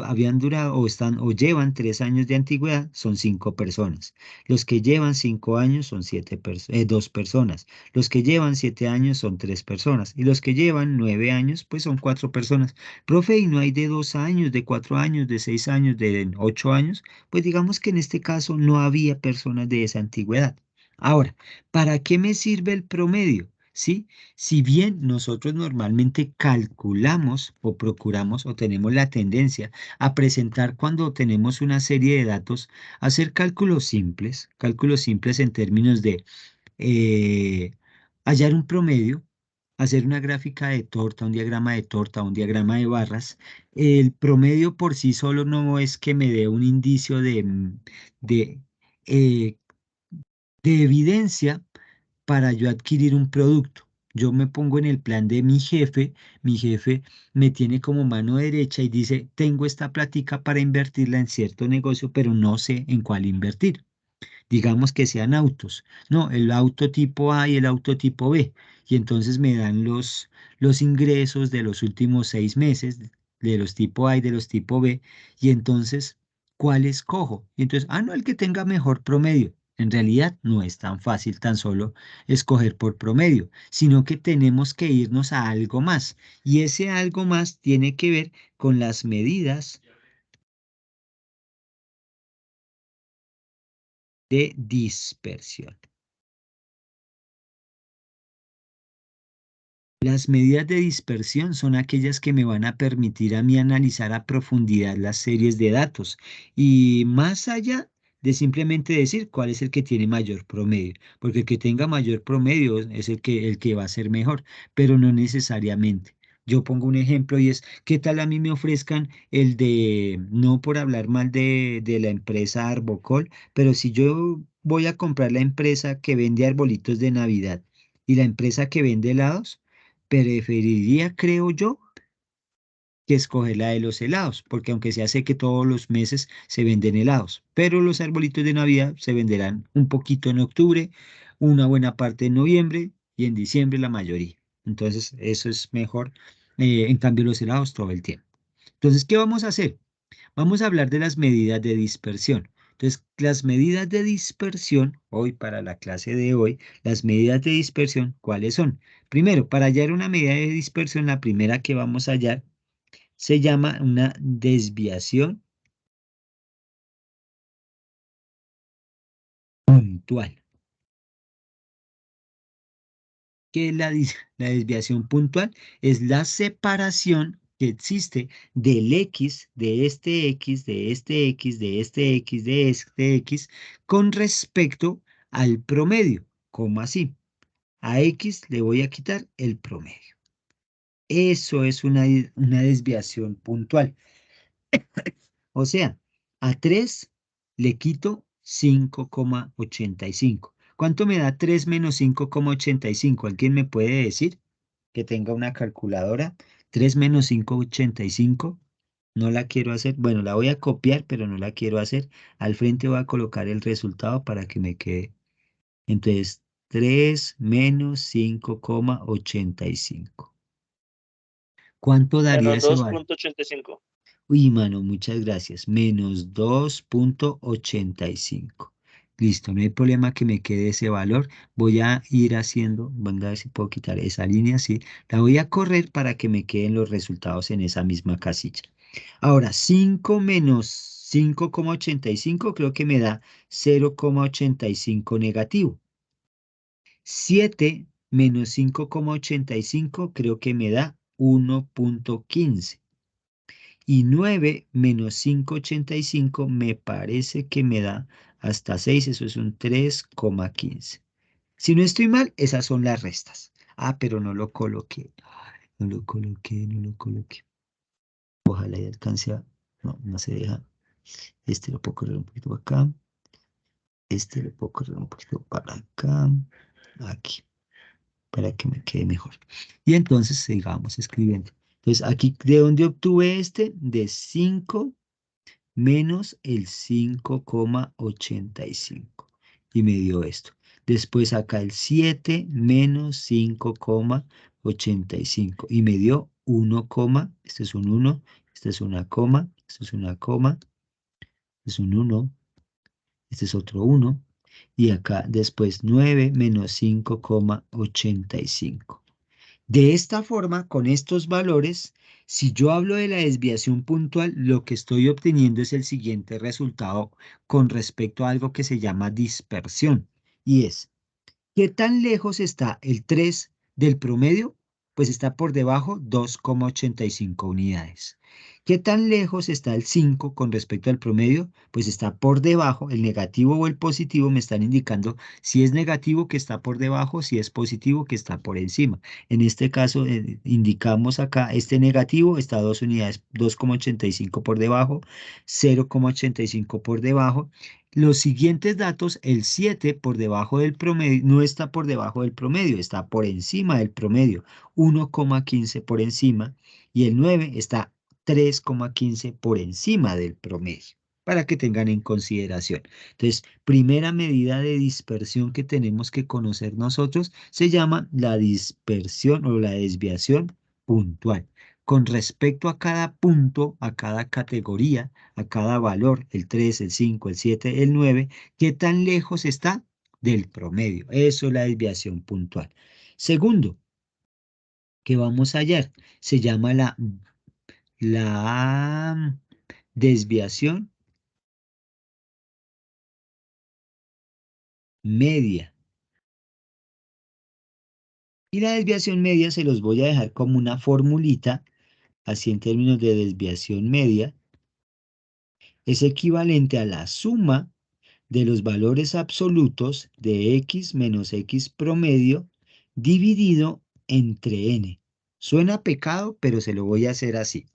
Speaker 1: habían durado o están o llevan 3 años de antigüedad son 5 personas. Los que llevan 5 años son 2 personas. Los que llevan 7 años son 3 personas. Y los que llevan 9 años, pues son 4 personas. Profe, ¿y no hay de 2 años, de 4 años, de 6 años, de 8 años? Pues digamos que en este caso no había personas de esa antigüedad. Ahora, ¿para qué me sirve el promedio? ¿Sí? Si bien nosotros normalmente calculamos o procuramos o tenemos la tendencia a presentar cuando tenemos una serie de datos, hacer cálculos simples en términos de eh, hallar un promedio, hacer una gráfica de torta, un diagrama de torta, un diagrama de barras, el promedio por sí solo no es que me dé un indicio de, eh, de evidencia para yo adquirir un producto. Yo me pongo en el plan de mi jefe me tiene como mano derecha y dice, tengo esta plática para invertirla en cierto negocio, pero no sé en cuál invertir. Digamos que sean autos. No, el auto tipo A y el auto tipo B. Y entonces me dan los ingresos de los últimos 6 meses, de los tipo A y de los tipo B. Y entonces, ¿cuál escojo? Y entonces, no, el que tenga mejor promedio. En realidad no es tan fácil tan solo escoger por promedio, sino que tenemos que irnos a algo más. Y ese algo más tiene que ver con las medidas de dispersión. Las medidas de dispersión son aquellas que me van a permitir a mí analizar a profundidad las series de datos y más allá de simplemente decir cuál es el que tiene mayor promedio, porque el que tenga mayor promedio es el que va a ser mejor, pero no necesariamente. Yo pongo un ejemplo y es, ¿qué tal a mí me ofrezcan el de, no por hablar mal de la empresa Arbocol, pero si yo voy a comprar la empresa que vende arbolitos de Navidad y la empresa que vende helados? Preferiría, creo yo, que escoger la de los helados, porque aunque sea sé que todos los meses se venden helados, pero los arbolitos de Navidad se venderán un poquito en octubre, una buena parte en noviembre y en diciembre la mayoría. Entonces, eso es mejor. En cambio, los helados todo el tiempo. Entonces, ¿qué vamos a hacer? Vamos a hablar de las medidas de dispersión. Entonces, las medidas de dispersión, hoy para la clase de hoy, las medidas de dispersión, ¿cuáles son? Primero, para hallar una medida de dispersión, la primera que vamos a hallar se llama una desviación puntual. ¿Qué es la desviación puntual? Es la separación que existe del X, de este X, de este X, de este X, de este X, con respecto al promedio. ¿Cómo así? A X le voy a quitar el promedio. Eso es una desviación puntual. O sea, a 3 le quito 5,85. ¿Cuánto me da 3 menos 5,85? ¿Alguien me puede decir que tenga una calculadora? 3 menos 5,85. No la quiero hacer. Bueno, la voy a copiar, pero no la quiero hacer. Al frente voy a colocar el resultado para que me quede. Entonces, 3 menos 5,85. ¿Cuánto daría
Speaker 5: Menos
Speaker 1: ese valor?
Speaker 5: 2,85.
Speaker 1: Uy, mano, muchas gracias. Menos 2,85. Listo, no hay problema que me quede ese valor. Voy a ir haciendo, venga a ver si puedo quitar esa línea, sí. La voy a correr para que me queden los resultados en esa misma casilla. Ahora, 5 menos 5,85 creo que me da 0,85 negativo. 7 menos 5,85 creo que me da 1,15. Y 9 menos 5,85 me parece que me da hasta 6, eso es un 3,15. Si no estoy mal, esas son las restas. Ah, pero no lo coloqué. Ay, no lo coloqué, no lo coloqué. Ojalá ya alcance a... No, no se deja. Este lo puedo correr un poquito para acá. Este lo puedo correr un poquito para acá. Aquí. Para que me quede mejor. Y entonces sigamos escribiendo. Entonces, aquí, ¿de dónde obtuve este? De 5 menos el 5,85. Y me dio esto. Después acá el 7 menos 5,85. Y me dio 1, este es un 1, este es una coma, este es una coma, este es un 1, este es otro 1. Y acá después 9 menos 5,85. De esta forma, con estos valores, si yo hablo de la desviación puntual, lo que estoy obteniendo es el siguiente resultado con respecto a algo que se llama dispersión. Y es, ¿qué tan lejos está el 3 del promedio? Pues está por debajo 2,85 unidades. ¿Qué tan lejos está el 5 con respecto al promedio? Pues está por debajo, el negativo o el positivo me están indicando si es negativo que está por debajo, si es positivo que está por encima. En este caso indicamos acá, este negativo está 2 unidades, 2,85 por debajo, 0,85 por debajo. Los siguientes datos, el 7 por debajo del promedio, no está por debajo del promedio, está por encima del promedio, 1,15 por encima, y el 9 está 3,15 por encima del promedio, para que tengan en consideración. Entonces, primera medida de dispersión que tenemos que conocer nosotros se llama la dispersión o la desviación puntual. Con respecto a cada punto, a cada categoría, a cada valor, el 3, el 5, el 7, el 9, ¿qué tan lejos está del promedio? Eso es la desviación puntual. Segundo, que vamos a hallar, se llama la desviación media. Y la desviación media se los voy a dejar como una formulita, así en términos de desviación media, es equivalente a la suma de los valores absolutos de x menos x promedio dividido entre n. Suena pecado, pero se lo voy a hacer así.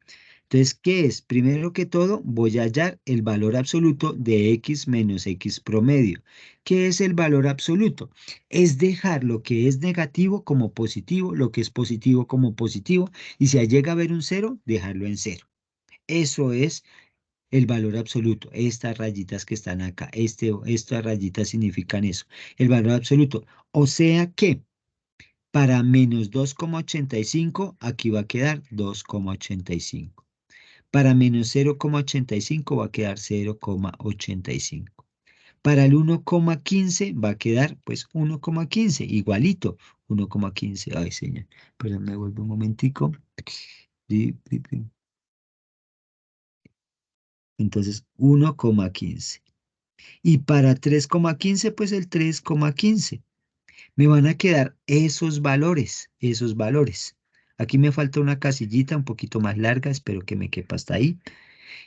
Speaker 1: Entonces, ¿qué es? Primero que todo, voy a hallar el valor absoluto de x menos x promedio. ¿Qué es el valor absoluto? Es dejar lo que es negativo como positivo, lo que es positivo como positivo, y si llega a haber un 0, dejarlo en 0. Eso es el valor absoluto. Estas rayitas que están acá, estas rayitas significan eso. El valor absoluto. O sea que para menos 2,85, aquí va a quedar 2,85. Para menos 0,85 va a quedar 0,85. Para el 1,15 va a quedar pues 1,15, igualito, 1,15. Ay, señor, perdón, me vuelvo un momentico. Entonces, 1,15. Y para 3,15, pues el 3,15. Me van a quedar esos valores, esos valores. Aquí me falta una casillita un poquito más larga, espero que me quepa hasta ahí.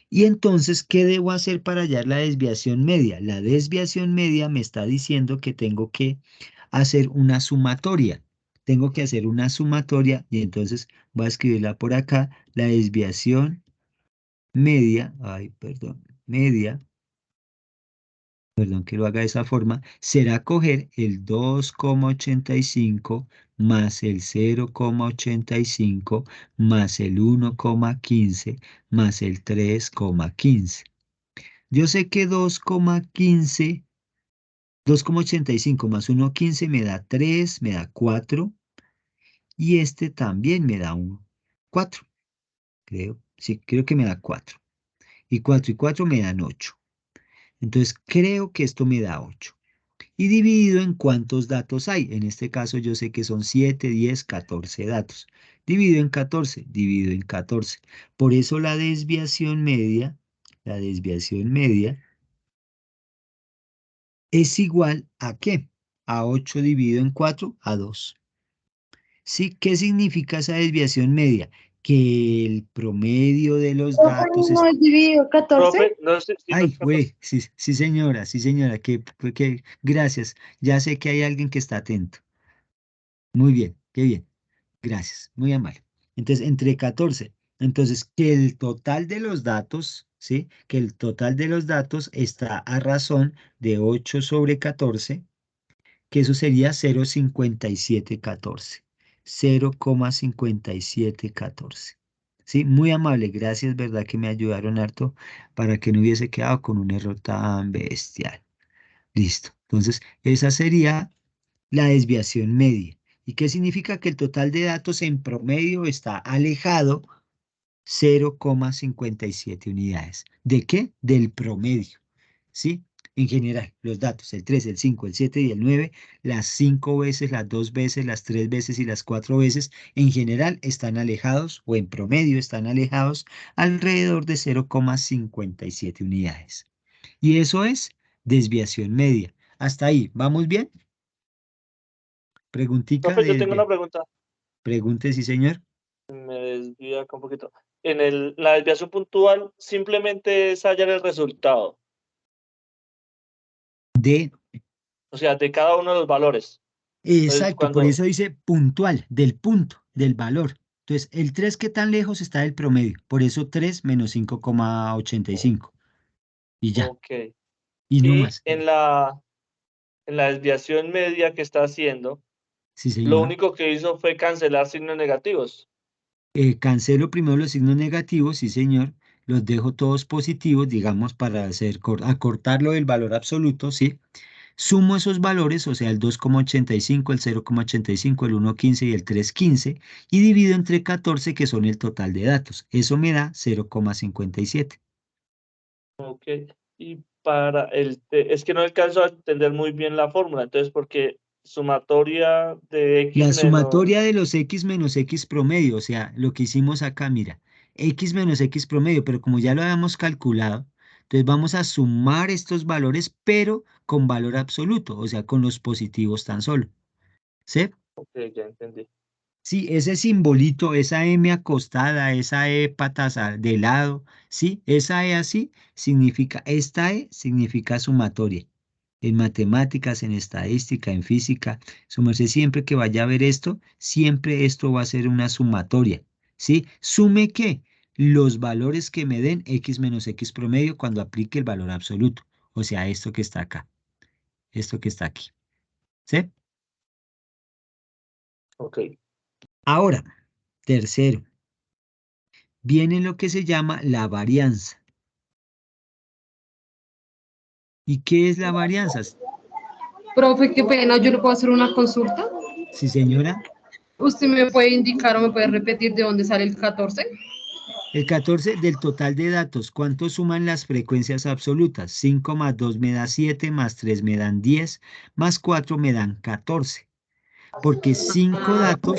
Speaker 1: Y entonces, ¿qué debo hacer para hallar la desviación media? La desviación media me está diciendo que tengo que hacer una sumatoria. Tengo que hacer una sumatoria y entonces voy a escribirla por acá. La desviación media, perdón que lo haga de esa forma, será coger el 2,85 más el 0,85 más el 1,15 más el 3,15. Yo sé que 2,85 más 1,15 me da 3, me da 4, y este también me da 4, creo. Sí, creo que me da 4. Y 4 y 4 me dan 8. Entonces creo que esto me da 8. Y dividido en cuántos datos hay. En este caso yo sé que son 7, 10, 14 datos. Dividido en 14, dividido en 14. Por eso la desviación media es igual a ¿qué? A 8 dividido en 4, a 2. ¿Sí? ¿Qué significa esa desviación media? Que el promedio de los datos
Speaker 2: ¿No es dividido 14?
Speaker 5: Profe, no sé si
Speaker 1: Ay, güey, sí, sí señora, gracias. Ya sé que hay alguien que está atento. Muy bien, qué bien. Gracias, muy amable. Entonces, entre 14. Entonces, que el total de los datos, ¿sí? Que el total de los datos está a razón de 8 sobre 14, que eso sería 0,5714. 0,5714. Sí, muy amable, gracias, ¿verdad? Que me ayudaron harto para que no hubiese quedado con un error tan bestial. Listo. Entonces, esa sería la desviación media. ¿Y qué significa? Que el total de datos en promedio está alejado 0,57 unidades. ¿De qué? Del promedio. ¿Sí? En general, los datos, el 3, el 5, el 7 y el 9, las 5 veces, las 2 veces, las 3 veces y las 4 veces, en general están alejados o en promedio están alejados alrededor de 0,57 unidades. Y eso es desviación media. Hasta ahí, ¿vamos bien? Preguntica
Speaker 5: profe, yo
Speaker 1: de
Speaker 5: tengo una pregunta.
Speaker 1: Pregunte, sí, señor.
Speaker 5: Me desvío acá un poquito. La desviación puntual simplemente es hallar el resultado,
Speaker 1: De
Speaker 5: o sea, de cada uno de los valores. Entonces,
Speaker 1: Exacto, por
Speaker 5: cuando,
Speaker 1: eso dice puntual, del punto, del valor. Entonces, el 3, ¿qué tan lejos está del promedio? Por eso 3 menos 5,85. Y ya,
Speaker 5: ok.
Speaker 1: y no
Speaker 5: Y
Speaker 1: más.
Speaker 5: en la desviación media que está haciendo,
Speaker 1: Sí,
Speaker 5: lo
Speaker 1: señor.
Speaker 5: único que hizo fue cancelar signos negativos.
Speaker 1: Cancelo primero los signos negativos, sí, señor. Los dejo todos positivos, digamos, para acortarlo del valor absoluto, ¿sí? Sumo esos valores, o sea, el 2,85, el 0,85, el 1,15 y el 3,15, y divido entre 14, que son el total de datos. Eso me da 0,57.
Speaker 5: Ok. Y es que no alcanzo a entender muy bien la fórmula, entonces, porque sumatoria de X
Speaker 1: La
Speaker 5: menos,
Speaker 1: sumatoria de los X menos X promedio, o sea, lo que hicimos acá, mira, X menos X promedio, pero como ya lo habíamos calculado, entonces vamos a sumar estos valores, pero con valor absoluto, o sea, con los positivos tan solo. ¿Sí?
Speaker 5: ok, ya entendí.
Speaker 1: Sí, ese simbolito, esa M acostada, esa E patas de lado, sí, esa E así significa, esta E significa sumatoria. En matemáticas, en estadística, en física, su merced, siempre que vaya a ver esto, siempre esto va a ser una sumatoria, ¿sí? ¿Sume qué? Los valores que me den X menos X promedio cuando aplique el valor absoluto, o sea, esto que está acá, esto que está aquí, ¿sí?
Speaker 5: Ok.
Speaker 1: Ahora, tercero, viene lo que se llama la varianza. ¿Y qué es la varianza?
Speaker 4: Profe, qué pena, yo le puedo hacer una consulta.
Speaker 1: Sí, señora.
Speaker 4: ¿Usted me puede indicar o me puede repetir de dónde sale el 14?
Speaker 1: El 14 del total de datos, ¿cuánto suman las frecuencias absolutas? 5 más 2 me da 7, más 3 me dan 10, más 4 me dan 14. Porque
Speaker 4: Ah, ok.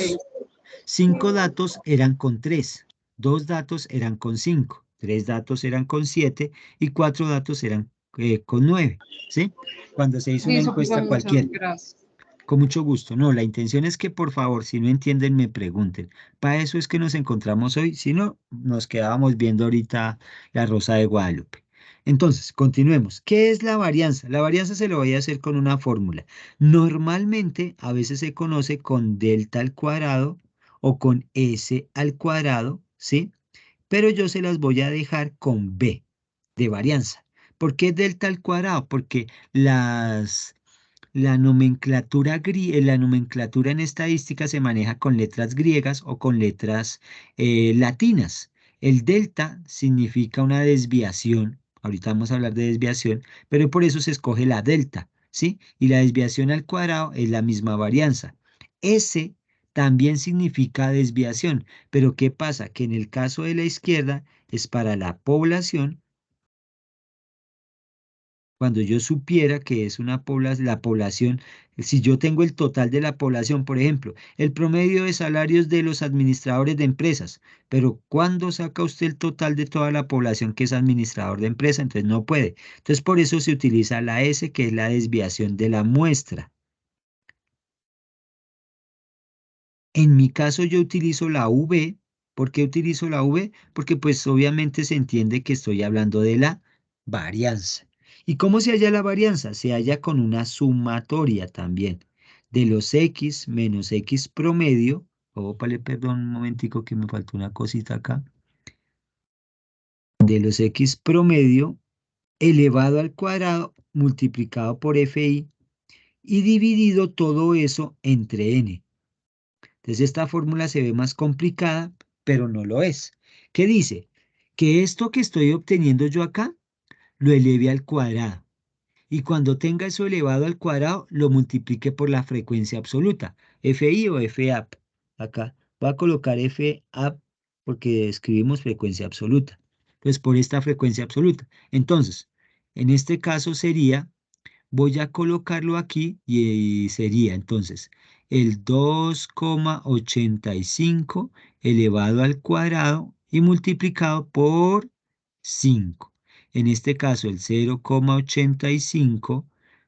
Speaker 1: 5 datos eran con 3, 2 datos eran con 5, 3 datos eran con 7 y 4 datos eran con 9. ¿Sí? Cuando se hizo una
Speaker 4: Listo, profe,
Speaker 1: encuesta
Speaker 4: muchas
Speaker 1: cualquiera.
Speaker 4: gracias.
Speaker 1: Con mucho gusto. No, la intención es que por favor, si no entienden, me pregunten. Para eso es que nos encontramos hoy. Si no, nos quedábamos viendo ahorita la Rosa de Guadalupe. Entonces, continuemos. ¿Qué es la varianza? La varianza se lo voy a hacer con una fórmula. Normalmente, a veces se conoce con delta al cuadrado o con s al cuadrado, ¿sí? Pero yo se las voy a dejar con b de varianza. ¿Por qué delta al cuadrado? Porque la nomenclatura en estadística se maneja con letras griegas o con letras latinas. El delta significa una desviación, ahorita vamos a hablar de desviación, pero por eso se escoge la delta, ¿sí? Y la desviación al cuadrado es la misma varianza. S también significa desviación, pero ¿qué pasa? Que en el caso de la izquierda es para la población. Cuando yo supiera que es la población, si yo tengo el total de la población, por ejemplo, el promedio de salarios de los administradores de empresas, pero ¿cuándo saca usted el total de toda la población que es administrador de empresa? Entonces no puede. Entonces por eso se utiliza la S, que es la desviación de la muestra. En mi caso yo utilizo la V. ¿Por qué utilizo la V? Porque pues obviamente se entiende que estoy hablando de la varianza. ¿Y cómo se halla la varianza? Se halla con una sumatoria también de los X menos X promedio. Ópale, perdón, un momentico que me faltó una cosita acá. De los X promedio elevado al cuadrado multiplicado por FI y dividido todo eso entre N. Entonces esta fórmula se ve más complicada, pero no lo es. ¿Qué dice? Que esto que estoy obteniendo yo acá, lo eleve al cuadrado. Y cuando tenga eso elevado al cuadrado, lo multiplique por la frecuencia absoluta. FI o FAP. Acá voy a colocar FAP porque escribimos frecuencia absoluta. Entonces, por esta frecuencia absoluta. Entonces, en este caso sería, voy a colocarlo aquí y sería entonces el 2,85 elevado al cuadrado y multiplicado por 5. En este caso el 0,85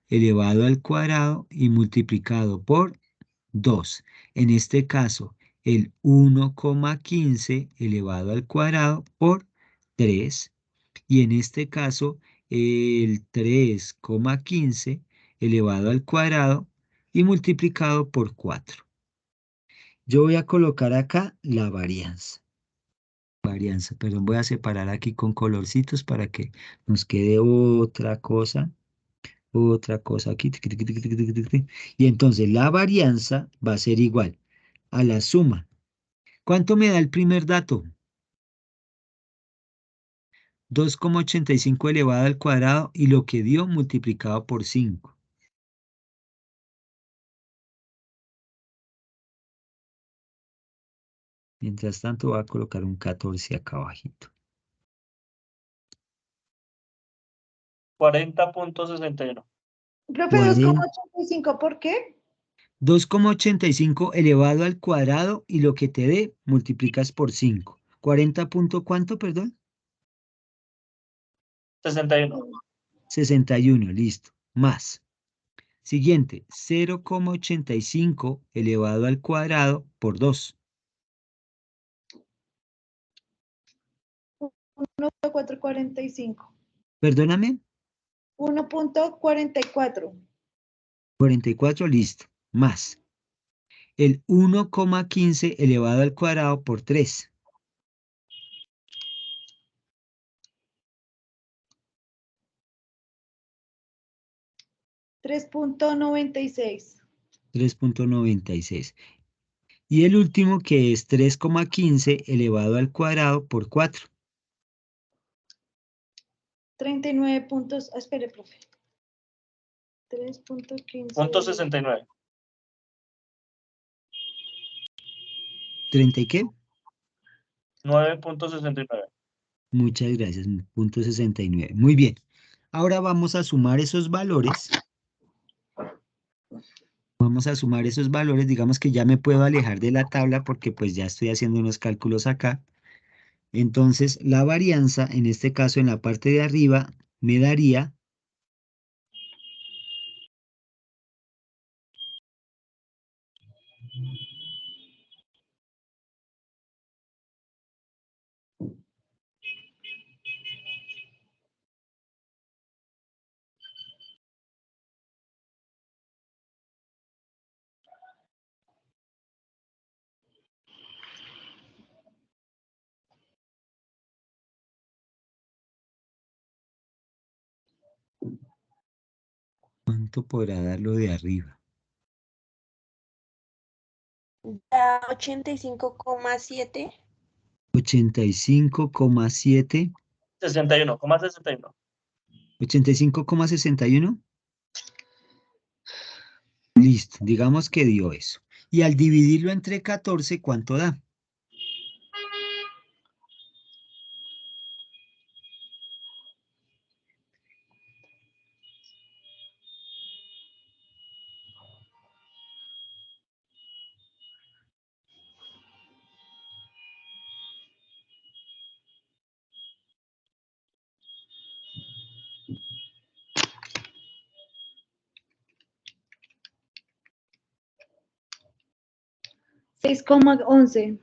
Speaker 1: elevado al cuadrado y multiplicado por 2. En este caso el 1,15 elevado al cuadrado por 3. Y en este caso el 3,15 elevado al cuadrado y multiplicado por 4. Yo voy a colocar acá la varianza. Perdón, voy a separar aquí con colorcitos para que nos quede otra cosa aquí. Y entonces la varianza va a ser igual a la suma. ¿Cuánto me da el primer dato? 2,85 elevado al cuadrado y lo que dio multiplicado por 5. Mientras tanto voy a colocar un 14 acá abajito.
Speaker 5: 40,61.
Speaker 4: Profe, 2,85, ¿por qué?
Speaker 1: 2,85 elevado al cuadrado y lo que te dé multiplicas por 5. 40 punto ¿cuánto, perdón?
Speaker 5: 61.
Speaker 1: 61, listo. Más. Siguiente, 0,85 elevado al cuadrado por 2.
Speaker 4: 1,445.
Speaker 1: Perdóname,
Speaker 4: 1,44.
Speaker 1: 44, listo. Más. El 1,15 elevado al cuadrado por 3.
Speaker 4: 3,96.
Speaker 1: 3,96. Y el último que es 3,15 elevado al cuadrado por 4.
Speaker 4: 39 puntos. Espere, profe. 3,15.
Speaker 5: Punto 69.
Speaker 1: ¿30 y qué?
Speaker 5: 9,69.
Speaker 1: Muchas gracias, punto 69. Muy bien. Ahora vamos a sumar esos valores. Vamos a sumar esos valores. Digamos que ya me puedo alejar de la tabla porque pues ya estoy haciendo unos cálculos acá. Entonces, la varianza, en este caso en la parte de arriba, me daría ¿Cuánto podrá dar lo de arriba?
Speaker 6: Da 85,7.
Speaker 1: 85,7.
Speaker 5: 61,61.
Speaker 1: 85,61. Listo, digamos que dio eso. Y al dividirlo entre 14, ¿cuánto da?
Speaker 4: $6,11.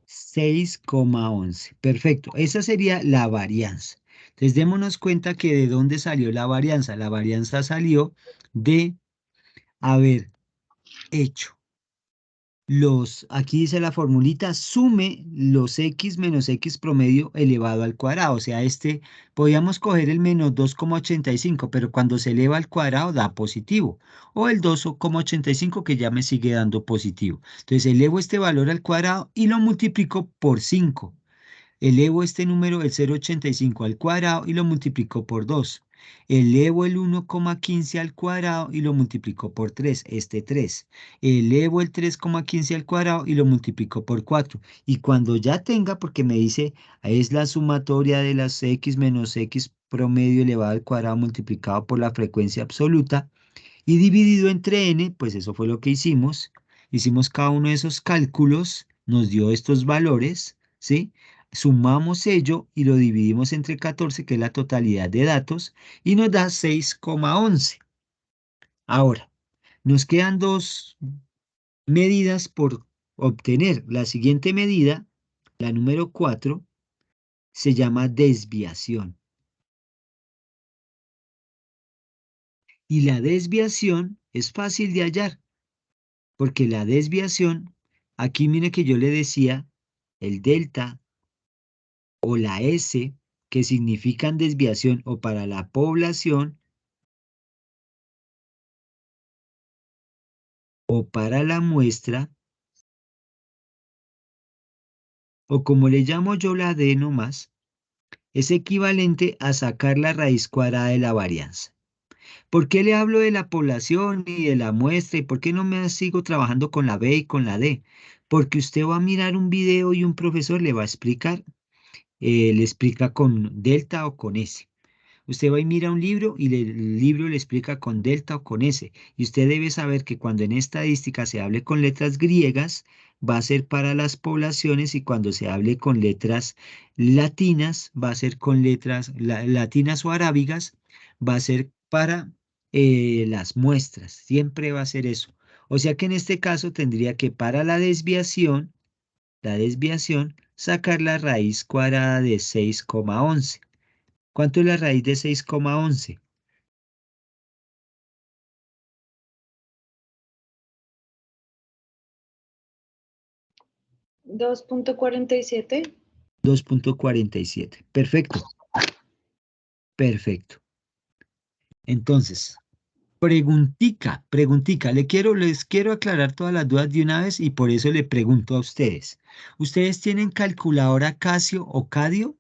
Speaker 1: 6,11. Perfecto. Esa sería la varianza. Entonces, démonos cuenta que de dónde salió la varianza. La varianza salió de haber hecho aquí dice la formulita, sume los x menos x promedio elevado al cuadrado. O sea, podíamos coger el menos 2,85, pero cuando se eleva al cuadrado da positivo. O el 2,85 que ya me sigue dando positivo. Entonces, elevo este valor al cuadrado y lo multiplico por 5. Elevo este número, el 0,85 al cuadrado y lo multiplico por 2. Elevo el 1,15 al cuadrado y lo multiplico por 3, este 3. Elevo el 3,15 al cuadrado y lo multiplico por 4. Y cuando ya tenga, porque me dice, es la sumatoria de las x menos x promedio elevado al cuadrado multiplicado por la frecuencia absoluta y dividido entre n, pues eso fue lo que hicimos. Hicimos cada uno de esos cálculos, nos dio estos valores, ¿sí? Sumamos ello y lo dividimos entre 14, que es la totalidad de datos, y nos da 6,11. Ahora, nos quedan dos medidas por obtener. La siguiente medida, la número 4, se llama desviación. Y la desviación es fácil de hallar, porque la desviación, aquí mire que yo le decía, el delta o la S, que significan desviación o para la población o para la muestra, o como le llamo yo la D nomás, es equivalente a sacar la raíz cuadrada de la varianza. ¿Por qué le hablo de la población y de la muestra y por qué no me sigo trabajando con la B y con la D? Porque usted va a mirar un video y un profesor le va a explicar, le explica con delta o con S. Usted va y mira un libro y el libro le explica con delta o con S. Y usted debe saber que cuando en estadística se hable con letras griegas, va a ser para las poblaciones y cuando se hable con letras latinas, va a ser con letras latinas o arábigas, va a ser para las muestras. Siempre va a ser eso. O sea que en este caso tendría que para la desviación, sacar la raíz cuadrada de 6,11. ¿Cuánto es la raíz de 6,11?
Speaker 4: 2,47.
Speaker 1: 2,47. Perfecto. Perfecto. Entonces, preguntica. Les quiero aclarar todas las dudas de una vez y por eso le pregunto a ustedes. ¿Ustedes tienen calculadora Casio o Cadio?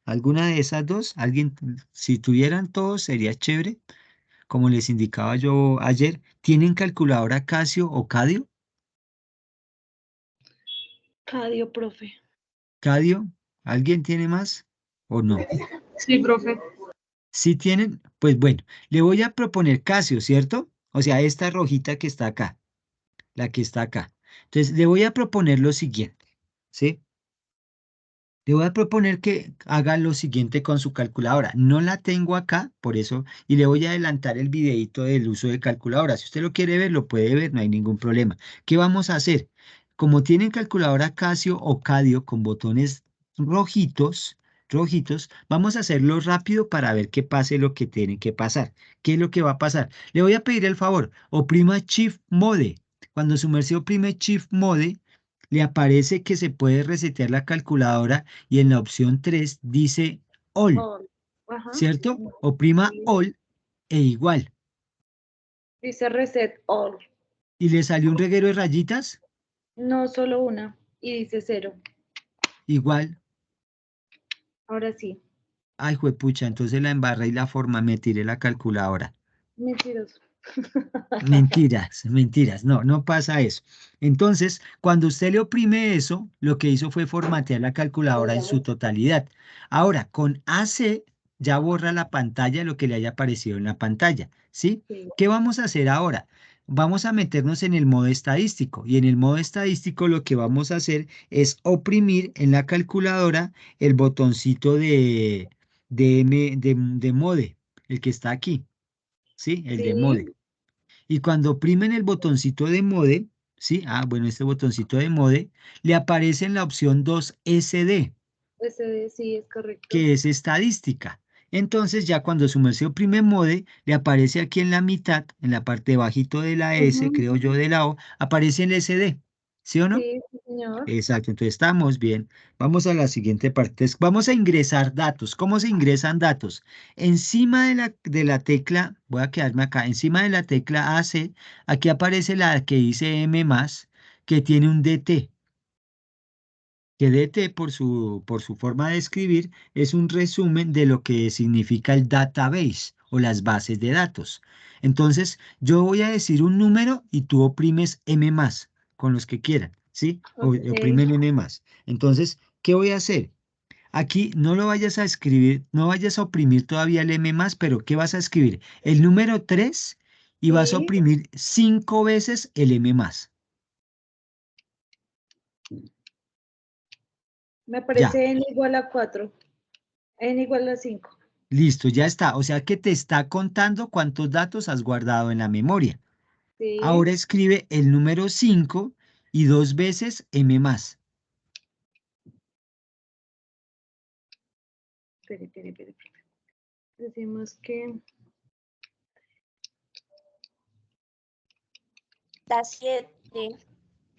Speaker 1: ¿Alguna de esas dos? ¿Alguien? Si tuvieran todos sería chévere. Como les indicaba yo ayer, ¿tienen calculadora Casio o Cadio?
Speaker 6: Cadio, profe.
Speaker 1: ¿Cadio? ¿Alguien tiene más o no?
Speaker 4: Sí, profe.
Speaker 1: Si tienen, pues bueno, le voy a proponer Casio, ¿cierto? O sea, esta rojita que está acá, la que está acá. Entonces, le voy a proponer lo siguiente, ¿sí? Le voy a proponer que haga lo siguiente con su calculadora. No la tengo acá, por eso, y le voy a adelantar el videito del uso de calculadora. Si usted lo quiere ver, lo puede ver, no hay ningún problema. ¿Qué vamos a hacer? Como tienen calculadora Casio o Cadio con botones rojitos, vamos a hacerlo rápido para ver que pase lo que tiene que pasar. ¿Qué es lo que va a pasar? Le voy a pedir el favor, oprima Shift Mode. Cuando su merced oprime Shift Mode, le aparece que se puede resetear la calculadora y en la opción 3 dice All,
Speaker 6: Ajá.
Speaker 1: ¿cierto? Oprima All e igual.
Speaker 6: Dice reset all.
Speaker 1: ¿Y le salió un reguero de rayitas?
Speaker 6: No, solo una. Y dice 0.
Speaker 1: Igual.
Speaker 6: Ahora sí.
Speaker 1: Ay, juepucha, entonces la embarré y la forma, me tiré la calculadora.
Speaker 6: Mentiroso.
Speaker 1: Mentiras, mentiras, no, no pasa eso. Entonces, cuando usted le oprime eso, lo que hizo fue formatear la calculadora en su totalidad. Ahora, con AC ya borra la pantalla, lo que le haya aparecido en la pantalla, ¿sí?
Speaker 6: Sí.
Speaker 1: ¿Qué vamos a hacer ahora? Vamos a meternos en el modo estadístico y en el modo estadístico lo que vamos a hacer es oprimir en la calculadora el botoncito de mode, el que está aquí, ¿sí? El de mode.
Speaker 6: Sí.
Speaker 1: Y cuando oprimen el botoncito de mode, ¿sí? Ah, bueno, este botoncito de mode, le aparece en la opción 2SD,
Speaker 6: SD sí es correcto.
Speaker 1: que es estadística. Entonces ya cuando su merced oprime mode, le aparece aquí en la mitad, en la parte bajito de la S, creo yo, de la O, aparece el SD, ¿sí o no?
Speaker 6: Sí, sí, señor.
Speaker 1: Exacto, entonces estamos bien. Vamos a la siguiente parte. Vamos a ingresar datos. ¿Cómo se ingresan datos? Encima de la tecla, voy a quedarme acá, encima de la tecla AC, aquí aparece la que dice M+, que tiene un DT. Que DT por su forma de escribir es un resumen de lo que significa el database o las bases de datos. Entonces, yo voy a decir un número y tú oprimes M+, con los que quieran, ¿sí?
Speaker 6: Ok.
Speaker 1: Oprimen M+. Entonces, ¿qué voy a hacer? Aquí no lo vayas a escribir, no vayas a oprimir todavía el M+, pero ¿qué vas a escribir? El número 3 y vas a
Speaker 6: Sí.
Speaker 1: oprimir 5 veces el M+.
Speaker 6: Me
Speaker 1: Ya.
Speaker 6: aparece n igual a 4. N igual a 5.
Speaker 1: Listo, ya está. O sea que te está contando cuántos datos has guardado en la memoria.
Speaker 6: Sí.
Speaker 1: Ahora escribe el número 5 y 2 veces M+.
Speaker 6: Espere. Decimos que
Speaker 7: Da 7.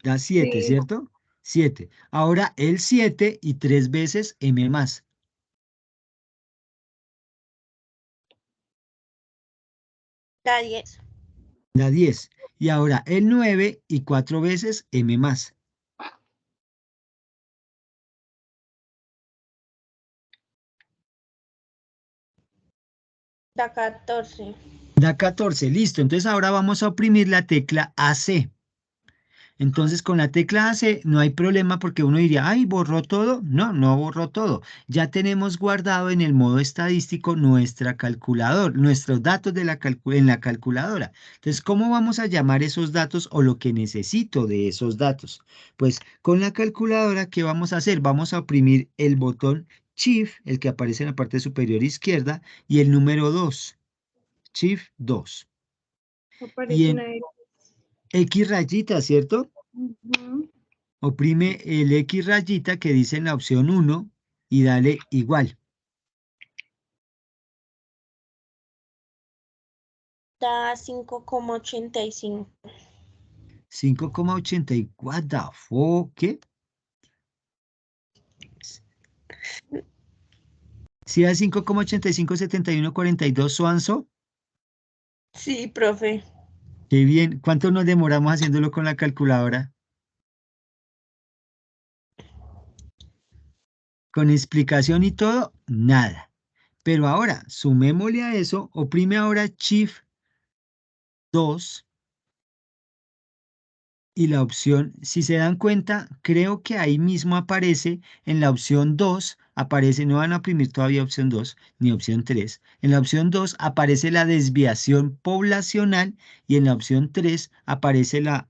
Speaker 1: Da 7,
Speaker 6: sí.
Speaker 1: ¿cierto? 7. Ahora el 7 y 3 veces M+.
Speaker 7: Da 10.
Speaker 1: Da 10. Y ahora el 9 y 4 veces M+.
Speaker 7: Da 14.
Speaker 1: Da 14. Listo. Entonces ahora vamos a oprimir la tecla AC. Entonces con la tecla AC no hay problema porque uno diría, ay, ¿borró todo? No, no borró todo. Ya tenemos guardado en el modo estadístico nuestra calculadora, nuestros datos en la calculadora. Entonces, ¿cómo vamos a llamar esos datos o lo que necesito de esos datos? Pues con la calculadora, ¿qué vamos a hacer? Vamos a oprimir el botón Shift, el que aparece en la parte superior izquierda, y el número 2, Shift 2. Y
Speaker 6: Aparece
Speaker 1: en
Speaker 6: una X.
Speaker 1: X rayita, ¿cierto?
Speaker 6: Ujú.
Speaker 1: Oprime el X rayita que dice en la opción 1 y dale igual.
Speaker 7: Da 5,85.
Speaker 1: 5,84. ¿Qué? ¿Sí da 5,857142 Suanzo?
Speaker 7: Sí, profe.
Speaker 1: Qué bien. ¿Cuánto nos demoramos haciéndolo con la calculadora? Con explicación y todo, nada. Pero ahora, sumémosle a eso, oprime ahora Shift 2 y la opción, si se dan cuenta, creo que ahí mismo aparece en la opción 2, aparece, no van a oprimir todavía opción 2 ni opción 3, en la opción 2 aparece la desviación poblacional y en la opción 3 aparece la...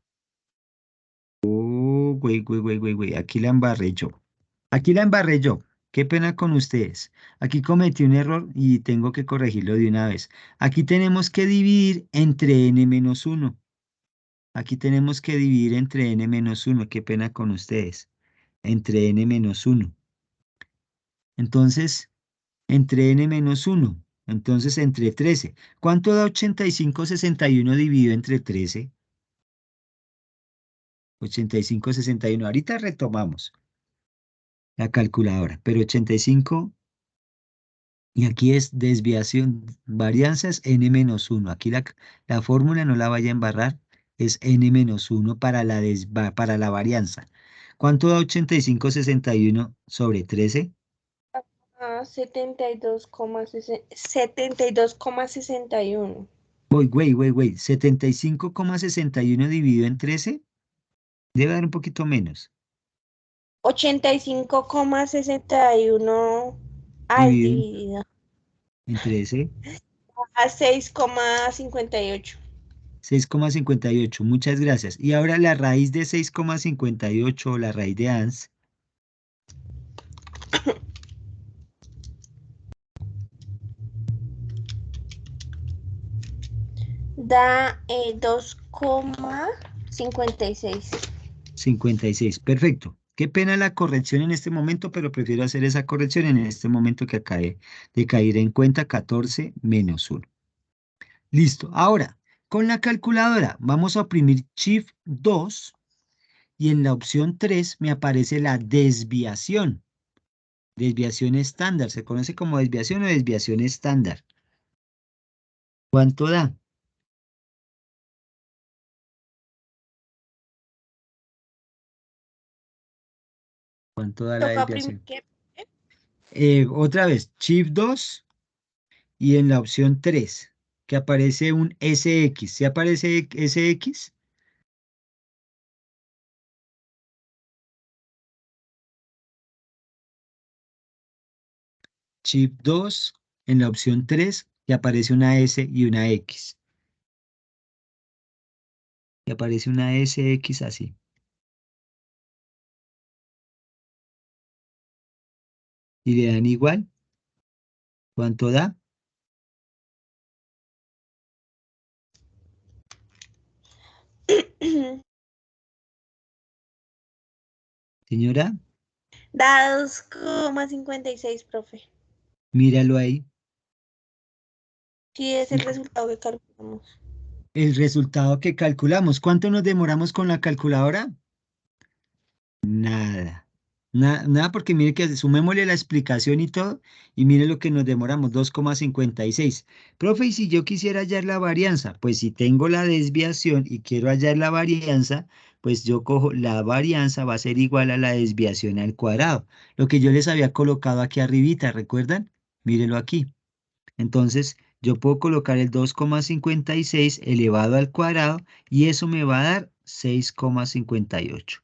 Speaker 1: Oh, güey, aquí la embarré yo. Aquí la embarré yo. Qué pena con ustedes. Aquí cometí un error y tengo que corregirlo de una vez. Aquí tenemos que dividir entre n-1. Aquí tenemos que dividir entre n-1, qué pena con ustedes, entre n-1. Entonces, entre n-1, entonces entre 13. ¿Cuánto da 85,61 dividido entre 13? 85,61. Ahorita retomamos la calculadora, pero 85 Y aquí es desviación, varianza es n-1. Aquí la fórmula no la vaya a embarrar, es n-1 para la varianza. ¿Cuánto da 85,61 sobre 13?
Speaker 7: 72,61.
Speaker 1: Wait. 75,61 dividido en 13 debe dar un poquito menos.
Speaker 7: 85,61
Speaker 1: Dividido
Speaker 7: dividido
Speaker 1: en 13,
Speaker 7: a 6,58.
Speaker 1: 6,58. Muchas gracias. Y ahora la raíz de 6,58 o la raíz de ANS.
Speaker 7: Da 2,56.
Speaker 1: 56, perfecto. Qué pena la corrección en este momento, pero prefiero hacer esa corrección en este momento que acabé de caer en cuenta 14 menos 1. Listo. Ahora, con la calculadora vamos a oprimir Shift 2 y en la opción 3 me aparece la desviación. Desviación estándar. Se conoce como desviación o desviación estándar. ¿Cuánto da? ¿Cuánto da la
Speaker 7: Toca oprimir
Speaker 1: desviación?
Speaker 7: que
Speaker 1: Otra vez, Shift 2 y en la opción 3, que aparece un SX. ¿Sí aparece SX? Shift 2, en la opción 3, que aparece una S y una X. Y aparece una SX así. Y le dan igual. ¿Cuánto da? Señora,
Speaker 7: da 2,56, profe.
Speaker 1: míralo ahí.
Speaker 7: Sí, es el resultado que calculamos.
Speaker 1: El resultado que calculamos. ¿Cuánto nos demoramos con la calculadora? Nada. Nada porque mire que sumémosle la explicación y todo, y mire lo que nos demoramos, 2,56. Profe, y si yo quisiera hallar la varianza, pues si tengo la desviación y quiero hallar la varianza, pues yo cojo la varianza, va a ser igual a la desviación al cuadrado. Lo que yo les había colocado aquí arribita, ¿recuerdan? Mírelo aquí. Entonces, yo puedo colocar el 2,56 elevado al cuadrado y eso me va a dar 6,58.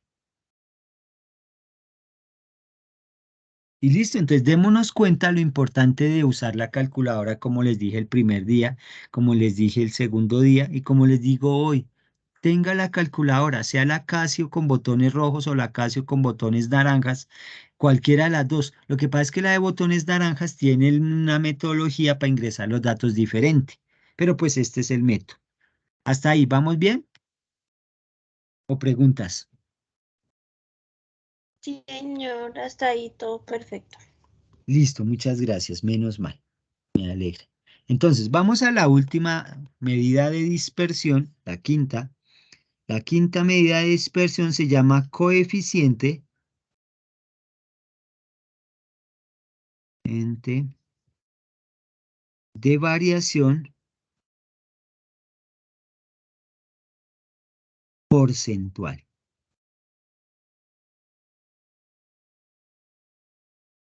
Speaker 1: Y listo, entonces démonos cuenta lo importante de usar la calculadora, como les dije el primer día, como les dije el segundo día y como les digo hoy. Tenga la calculadora, sea la Casio con botones rojos o la Casio con botones naranjas, cualquiera de las dos. Lo que pasa es que la de botones naranjas tiene una metodología para ingresar los datos diferente, pero pues este es el método. ¿Hasta ahí vamos bien? ¿O preguntas?
Speaker 7: Sí, señor, hasta ahí todo perfecto.
Speaker 1: Listo, muchas gracias, menos mal. Me alegra. Entonces, vamos a la última medida de dispersión, la quinta. La quinta medida de dispersión se llama coeficiente de variación porcentual.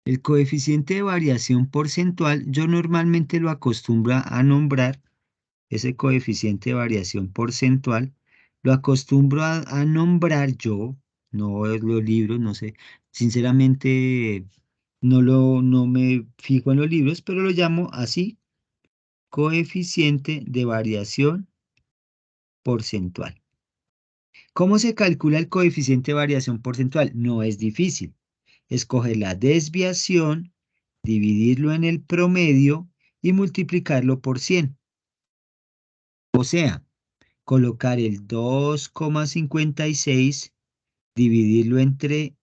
Speaker 1: El coeficiente de variación porcentual, yo normalmente lo acostumbro a nombrar, ese coeficiente de variación porcentual, lo acostumbro a nombrar yo, no es los libros, no sé, sinceramente no me fijo en los libros, pero lo llamo así, coeficiente de variación porcentual. ¿Cómo se calcula el coeficiente de variación porcentual? No es difícil. Escoger la desviación, dividirlo en el promedio y multiplicarlo por 100. O sea, colocar el 2,56, dividirlo entre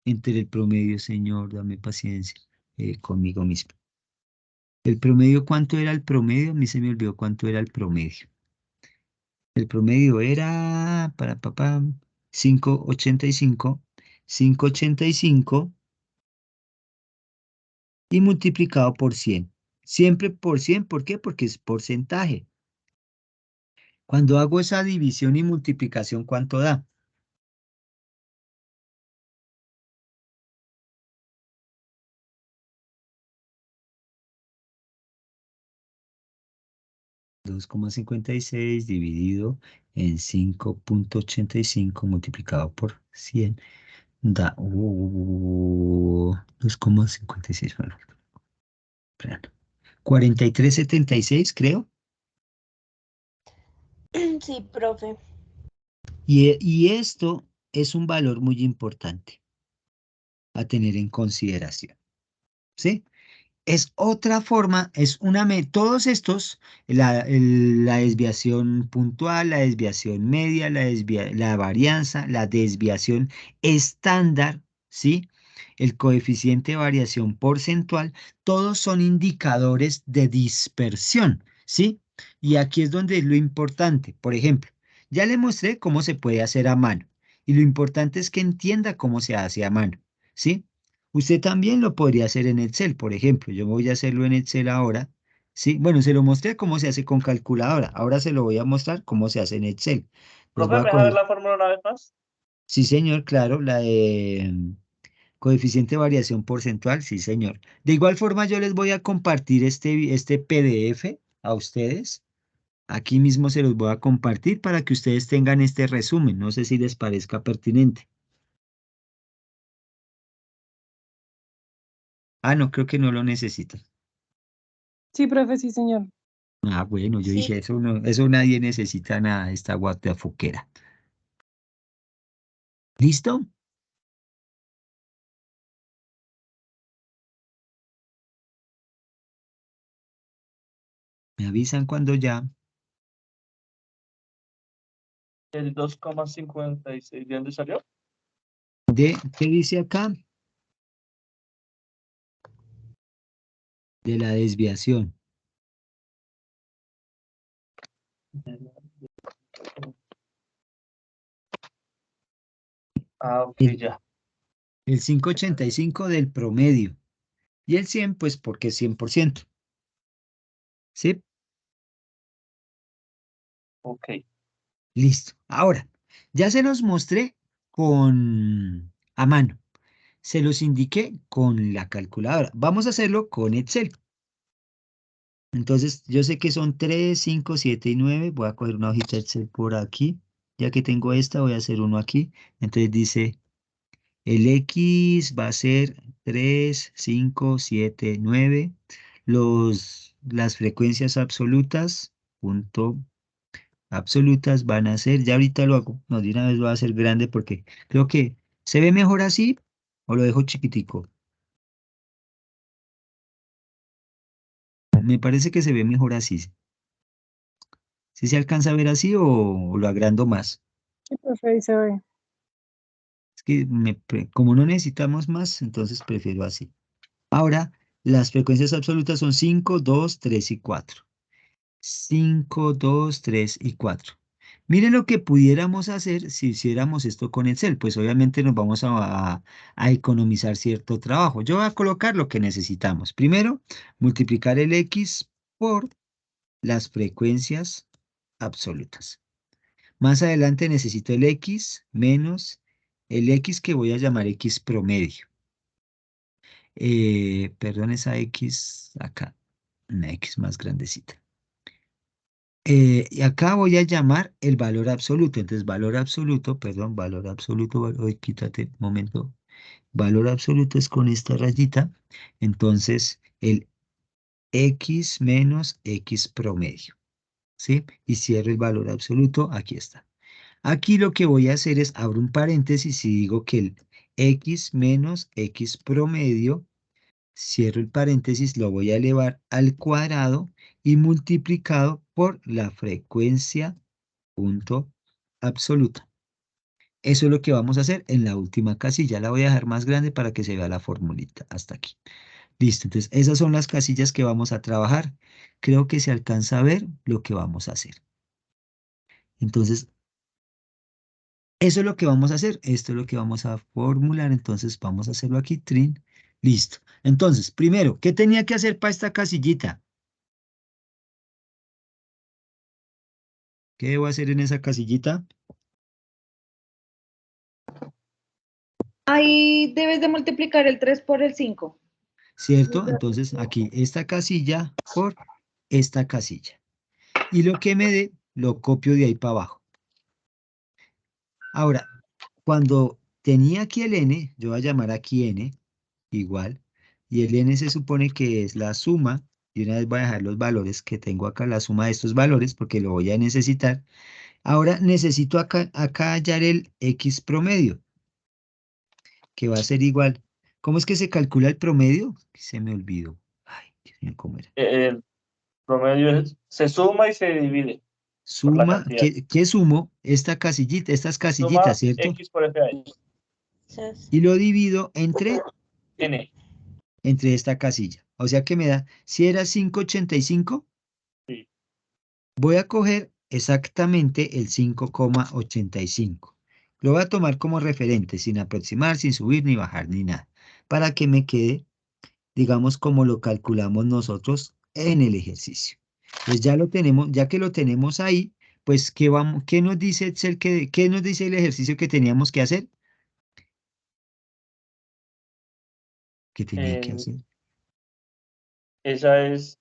Speaker 1: el promedio, señor, dame paciencia, conmigo mismo. ¿El promedio cuánto era el promedio? A mí se me olvidó cuánto era el promedio. El promedio era, para papá, 5,85. 5,85 y multiplicado por 100. Siempre por 100, ¿por qué? Porque es porcentaje. Cuando hago esa división y multiplicación, ¿cuánto da? 2,56 dividido en 5,85 multiplicado por 100 da 2,56. Bueno, espera, 43,76 creo.
Speaker 7: Sí, profe.
Speaker 1: Y esto es un valor muy importante a tener en consideración. ¿Sí? Es otra forma, todos estos, la desviación puntual, la desviación media, la varianza, la desviación estándar, ¿sí? El coeficiente de variación porcentual, todos son indicadores de dispersión, ¿sí? Y aquí es donde es lo importante. Por ejemplo, ya le mostré cómo se puede hacer a mano, y lo importante es que entienda cómo se hace a mano, ¿sí? Usted también lo podría hacer en Excel, por ejemplo. Yo voy a hacerlo en Excel ahora. Sí, bueno, se lo mostré cómo se hace con calculadora. Ahora se lo voy a mostrar cómo se hace en Excel. Entonces voy
Speaker 5: Profe,
Speaker 1: a
Speaker 5: ¿me deja ver
Speaker 1: coger,
Speaker 5: la fórmula una vez más?
Speaker 1: sí, señor, claro, la de coeficiente de variación porcentual, sí, señor. De igual forma, yo les voy a compartir este PDF a ustedes. Aquí mismo se los voy a compartir para que ustedes tengan este resumen. No sé si les parezca pertinente. Ah, no, creo que no lo necesitan.
Speaker 8: Sí, profe, sí, señor.
Speaker 1: Ah, bueno, yo
Speaker 7: Sí.
Speaker 1: dije, eso no, eso nadie necesita nada, esta guatafuquera. ¿Listo? Me avisan cuando ya.
Speaker 5: El 2,56, ¿de dónde salió?
Speaker 1: ¿Qué dice acá? De la desviación.
Speaker 5: Ah, ok,
Speaker 1: El,
Speaker 5: ya.
Speaker 1: el 5,85 del promedio. Y el 100, pues porque es 100%. ¿Sí?
Speaker 5: Ok.
Speaker 1: Listo. Ahora, ya se los mostré a mano. Se los indiqué con la calculadora. Vamos a hacerlo con Excel. Entonces, yo sé que son 3, 5, 7 y 9. Voy a coger una hojita Excel por aquí. Ya que tengo esta, voy a hacer uno aquí. Entonces dice, el X va a ser 3, 5, 7, 9. Las frecuencias absolutas, punto absolutas van a ser, ya ahorita lo hago, no, de una vez lo voy a hacer grande porque creo que se ve mejor así o lo dejo chiquitico. Me parece que se ve mejor así. ¿Sí se alcanza a ver así o lo agrando más?
Speaker 8: Sí, profe, ahí se ve.
Speaker 1: Es que como no necesitamos más, entonces prefiero así. Ahora, las frecuencias absolutas son 5, 2, 3 y 4. 5, 2, 3 y 4. Miren lo que pudiéramos hacer si hiciéramos esto con Excel. Pues obviamente nos vamos a economizar cierto trabajo. Yo voy a colocar lo que necesitamos. Primero, multiplicar el X por las frecuencias absolutas. Más adelante necesito el X menos el X que voy a llamar X promedio. Perdón, esa X acá, una X más grandecita. Y acá voy a llamar el valor absoluto. Entonces, valor absoluto, perdón, valor absoluto, quítate un momento. Valor absoluto es con esta rayita. Entonces, el X menos X promedio. ¿Sí? Y cierro el valor absoluto, aquí está. Aquí lo que voy a hacer es, abro un paréntesis y digo que el X menos X promedio, cierro el paréntesis, lo voy a elevar al cuadrado y multiplicado por la frecuencia punto absoluta. Eso es lo que vamos a hacer en la última casilla. La voy a dejar más grande para que se vea la formulita hasta aquí. Listo, entonces esas son las casillas que vamos a trabajar. Creo que se alcanza a ver lo que vamos a hacer. Entonces, eso es lo que vamos a hacer. Esto es lo que vamos a formular. Entonces, vamos a hacerlo aquí, trin. Listo. Entonces, primero, ¿qué tenía que hacer para esta casillita? ¿Qué debo hacer en esa casillita?
Speaker 6: Ahí debes de multiplicar el 3 por el 5.
Speaker 1: ¿Cierto? Entonces, aquí esta casilla por esta casilla. Y lo que me dé, lo copio de ahí para abajo. Ahora, cuando tenía aquí el n, yo voy a llamar aquí n, igual, y el n se supone que es la suma, y una vez voy a dejar los valores que tengo acá, la suma de estos valores, porque lo voy a necesitar. Ahora necesito acá hallar el x promedio, que va a ser igual. ¿Cómo es que se calcula el promedio? Se me olvidó. Ay, Dios mío, ¿cómo era?
Speaker 5: El promedio se suma y se divide por la
Speaker 1: Suma,
Speaker 5: cantidad.
Speaker 1: ¿qué sumo? Esta casillita, estas casillitas,
Speaker 5: Suma
Speaker 1: ¿cierto?
Speaker 5: X por F a X.
Speaker 1: Y lo divido entre
Speaker 5: N.
Speaker 1: esta casilla. O sea que me da, si era 5,85,
Speaker 5: Sí.
Speaker 1: voy a coger exactamente el 5,85. Lo voy a tomar como referente, sin aproximar, sin subir, ni bajar, ni nada. Para que me quede, digamos, como lo calculamos nosotros en el ejercicio. Pues ya lo tenemos, ya que lo tenemos ahí, pues, ¿qué nos dice Excel? ¿Qué nos dice el ejercicio que teníamos que hacer? ¿Qué tenía que hacer?
Speaker 5: Esa es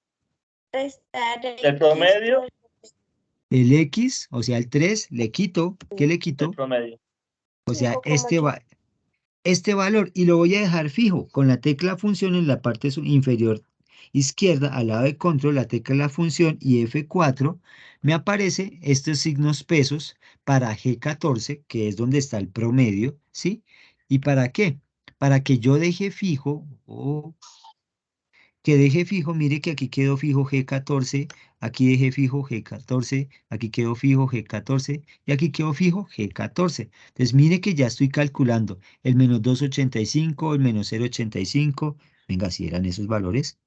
Speaker 5: el promedio.
Speaker 1: El X, o sea, el 3, le quito, ¿qué le
Speaker 5: El
Speaker 1: quito?
Speaker 5: promedio.
Speaker 1: O sea, este valor, y lo voy a dejar fijo, con la tecla función en la parte inferior izquierda, al lado de control, la tecla de la función y F4, me aparece estos signos pesos para G14, que es donde está el promedio, ¿sí? ¿Y para qué? Para que yo deje fijo, mire que aquí quedó fijo G14, aquí dejé fijo G14, aquí quedó fijo G14 y aquí quedó fijo G14. Entonces mire que ya estoy calculando el menos 2,85, el menos 0,85, venga, si eran esos valores,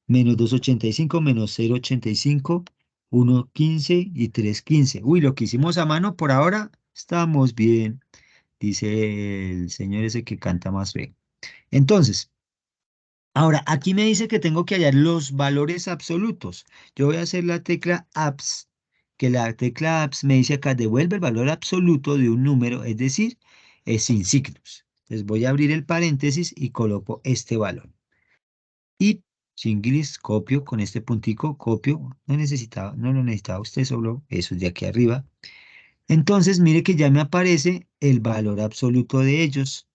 Speaker 1: menos 2,85, menos 0,85, 1,15 y 3,15. Uy, lo que hicimos a mano por ahora, estamos bien, dice el señor ese que canta más feo. Entonces, ahora, aquí me dice que tengo que hallar los valores absolutos. Yo voy a hacer la tecla ABS, que la tecla ABS me dice acá, devuelve el valor absoluto de un número, es decir, es sin signos. Entonces voy a abrir el paréntesis y coloco este valor. Y Chingilis, copio con este puntico, copio, no lo necesitaba usted, solo eso es de aquí arriba. Entonces, mire que ya me aparece el valor absoluto de ellos.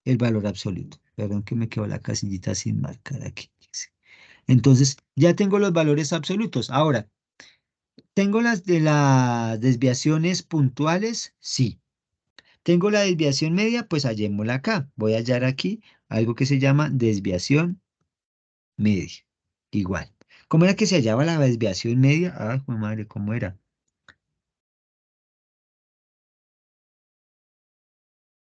Speaker 1: El valor absoluto. Perdón que me quedó la casillita sin marcar aquí. Entonces, ya tengo los valores absolutos. Ahora, ¿tengo las de las desviaciones puntuales? Sí. ¿Tengo la desviación media? Pues hallémosla acá. Voy a hallar aquí algo que se llama desviación media. Igual. ¿Cómo era que se hallaba la desviación media? Ay, madre, ¿cómo era?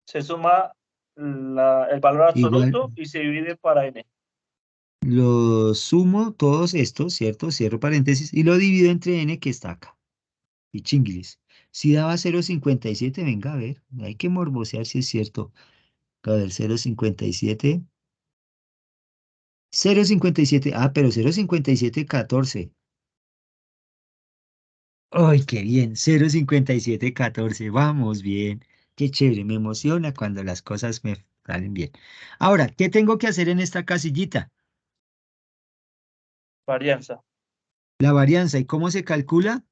Speaker 5: Se suma el valor
Speaker 1: Igual,
Speaker 5: absoluto y se divide para N.
Speaker 1: los sumo todos estos, ¿cierto? Cierro paréntesis y lo divido entre n que está acá. Y chinguilis. Si daba 0,57, venga a ver, hay que morbosear si es cierto. A ver, 0,57. 0,57, pero 0,5714. ¡Ay, qué bien! 0,5714, vamos bien. Qué chévere, me emociona cuando las cosas me salen bien. Ahora, ¿qué tengo que hacer en esta casillita?
Speaker 5: Varianza.
Speaker 1: La varianza, ¿y cómo se calcula?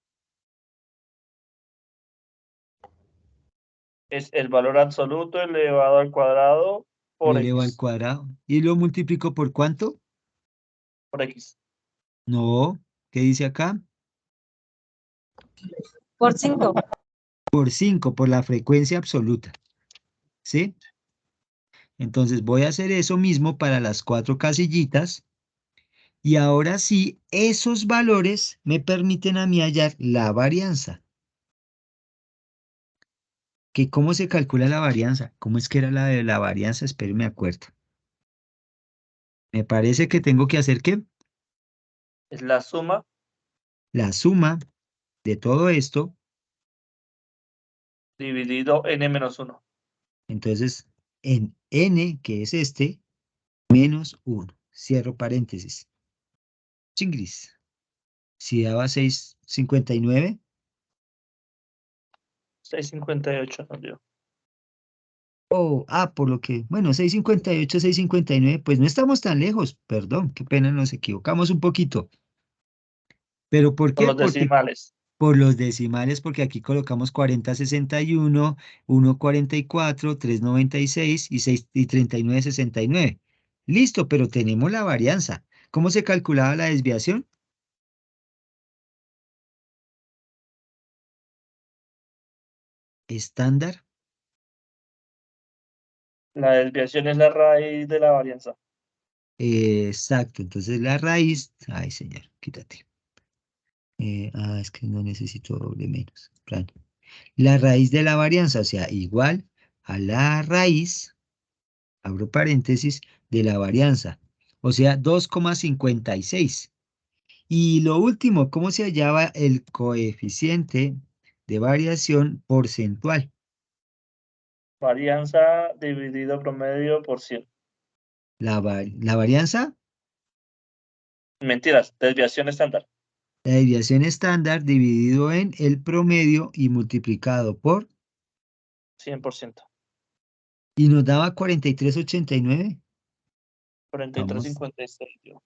Speaker 5: Es el valor absoluto elevado al cuadrado
Speaker 1: Lo
Speaker 5: por
Speaker 1: elevo al
Speaker 5: X.
Speaker 1: cuadrado. ¿Y lo multiplico por cuánto?
Speaker 5: Por X.
Speaker 1: No, ¿qué dice acá?
Speaker 8: Por 5.
Speaker 1: Por 5, por la frecuencia absoluta. ¿Sí? Entonces voy a hacer eso mismo para las 4 casillitas. Y ahora sí, esos valores me permiten a mí hallar la varianza. ¿Cómo se calcula la varianza? ¿Cómo es que era la de la varianza? Espero me acuerdo. Me parece que tengo que hacer ¿qué?
Speaker 5: Es la suma
Speaker 1: La suma de todo esto.
Speaker 5: dividido N menos 1.
Speaker 1: Entonces, en n, que es este, menos 1. Cierro paréntesis. Chingris. Si daba 6,59,
Speaker 5: 6.58 nos dio.
Speaker 1: por lo que, bueno, 6,58, 6,59, pues no estamos tan lejos, perdón, qué pena, nos equivocamos un poquito. ¿Pero por
Speaker 5: Con
Speaker 1: qué?
Speaker 5: los
Speaker 1: Porque
Speaker 5: decimales.
Speaker 1: por los decimales, porque aquí colocamos 40,61, 1,44, 3,96 y 39,69. Listo, pero tenemos la varianza. ¿Cómo se calculaba la desviación? Estándar.
Speaker 5: La desviación es la raíz de la varianza.
Speaker 1: Exacto, entonces la raíz, ay señor, quítate. Es que no necesito doble menos. Plan. La raíz de la varianza, o sea, igual a la raíz, abro paréntesis, de la varianza, o sea, 2,56. Y lo último, ¿cómo se hallaba el coeficiente de variación porcentual?
Speaker 5: Varianza dividido promedio por 100.
Speaker 1: La varianza,
Speaker 5: Mentiras, desviación estándar.
Speaker 1: la desviación estándar dividido en el promedio y multiplicado por,
Speaker 5: 100%.
Speaker 1: y nos daba 43,89.
Speaker 5: 43.56.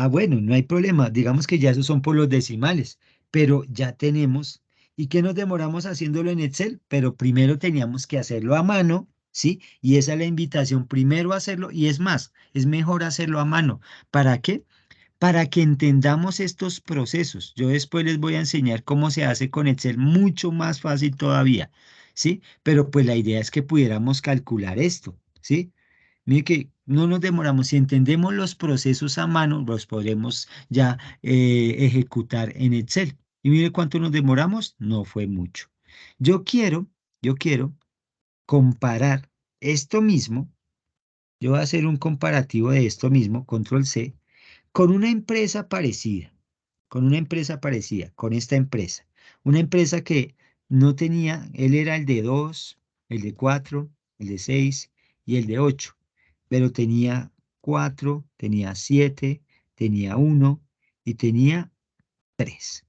Speaker 1: Bueno, no hay problema. Digamos que ya esos son por los decimales, pero ya tenemos. ¿Y qué nos demoramos haciéndolo en Excel? Pero primero teníamos que hacerlo a mano, ¿sí? Y esa es la invitación, primero hacerlo, y es más, es mejor hacerlo a mano. ¿Para qué? Para que entendamos estos procesos. Yo después les voy a enseñar cómo se hace con Excel, mucho más fácil todavía, ¿sí? Pero pues la idea es que pudiéramos calcular esto, ¿sí? Mire que no nos demoramos, si entendemos los procesos a mano, los podremos ya ejecutar en Excel. Y mire cuánto nos demoramos, no fue mucho. Yo quiero comparar esto mismo, yo voy a hacer un comparativo de esto mismo, control C, con una empresa parecida, con esta empresa. Una empresa que no tenía, él era el de 2, el de 4, el de 6 y el de 8, pero tenía 4, tenía 7, tenía 1 y tenía 3.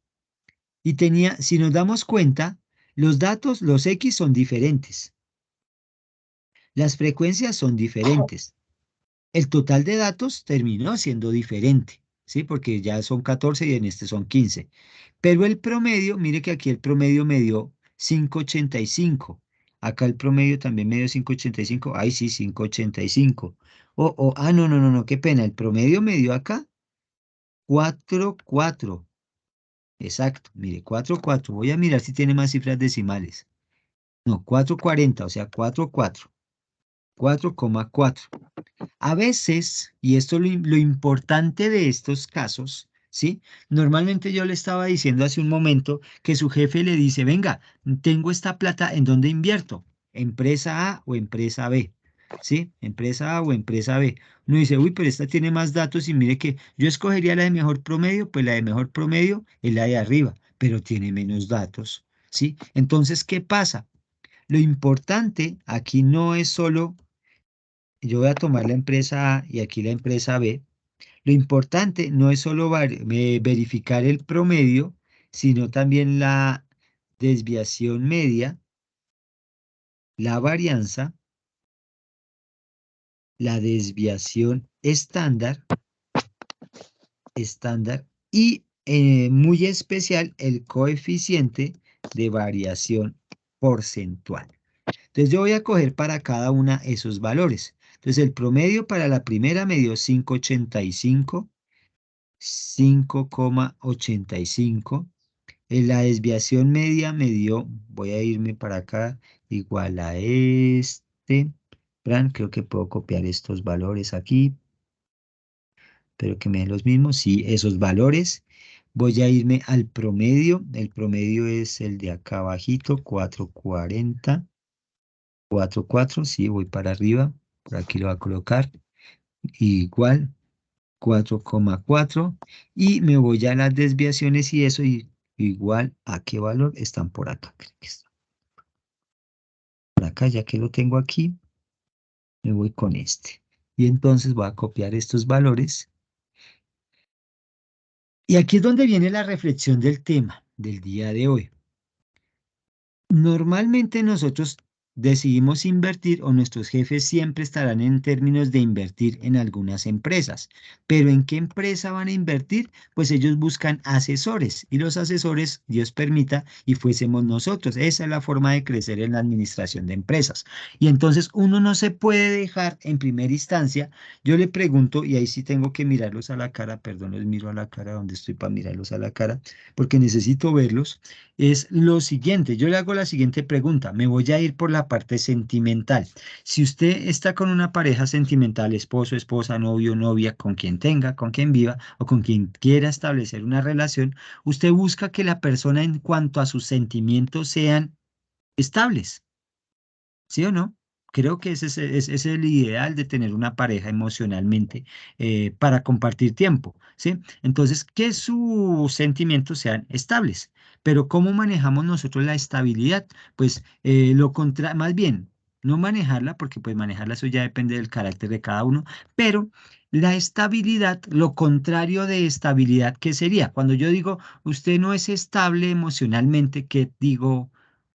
Speaker 1: Y tenía, si nos damos cuenta, los datos, los X son diferentes, las frecuencias son diferentes. El total de datos terminó siendo diferente, ¿sí? Porque ya son 14 y en este son 15. Pero el promedio, mire que aquí el promedio me dio 5,85. Acá el promedio también me dio 5,85. Ay, sí, 5,85. No, qué pena. El promedio me dio acá 4,4. Exacto, mire, 4,4. Voy a mirar si tiene más cifras decimales. No, 4,40, o sea, 4,4. 4,4. A veces, y esto es lo importante de estos casos, ¿sí? Normalmente yo le estaba diciendo hace un momento que su jefe le dice, venga, tengo esta plata, ¿en dónde invierto? ¿Empresa A o empresa B? ¿Sí? Empresa A o empresa B. Uno dice, uy, pero esta tiene más datos y mire que yo escogería la de mejor promedio, pues la de mejor promedio es la de arriba, pero tiene menos datos, ¿sí? Entonces, ¿qué pasa? Lo importante aquí no es solo yo voy a tomar la empresa A y aquí la empresa B. Lo importante no es solo verificar el promedio, sino también la desviación media, la varianza, la desviación estándar y muy especial el coeficiente de variación porcentual. Entonces yo voy a coger para cada una esos valores. Entonces el promedio para la primera me dio 5,85, 5,85. En la desviación media me dio, voy a irme para acá, igual a este. Verán, creo que puedo copiar estos valores aquí, pero que me den los mismos. Sí, esos valores. Voy a irme al promedio. El promedio es el de acá abajito, 4,40. 4,4, sí, voy para arriba, por aquí lo voy a colocar, igual, 4,4, y me voy a las desviaciones y eso, y igual a qué valor están por acá, creo que están por acá, ya que lo tengo aquí, Me voy con este. Y entonces voy a copiar estos valores. Y aquí es donde viene la reflexión del tema del día de hoy. Normalmente nosotros decidimos invertir o nuestros jefes siempre estarán en términos de invertir en algunas empresas. Pero ¿en qué empresa van a invertir? Pues ellos buscan asesores y los asesores, Dios permita, y fuésemos nosotros. Esa es la forma de crecer en la administración de empresas. Y entonces uno no se puede dejar en primera instancia. Yo le pregunto, y ahí sí tengo que mirarlos a la cara, perdón, les miro a la cara donde estoy para mirarlos a la cara, porque necesito verlos es lo siguiente. Yo le hago la siguiente pregunta. Me voy a ir por la parte sentimental. Si usted está con una pareja sentimental, esposo, esposa, novio, novia, con quien tenga, con quien viva o con quien quiera establecer una relación, usted busca que la persona en cuanto a sus sentimientos sean estables. ¿Sí o no? Creo que ese es el ideal de tener una pareja emocionalmente para compartir tiempo, ¿sí? Entonces, que sus sentimientos sean estables. Pero ¿cómo manejamos nosotros la estabilidad? Pues más bien, no manejarla, porque pues manejarla eso ya depende del carácter de cada uno, pero la estabilidad, lo contrario de estabilidad, ¿qué sería? Cuando yo digo, usted no es estable emocionalmente, ¿qué digo?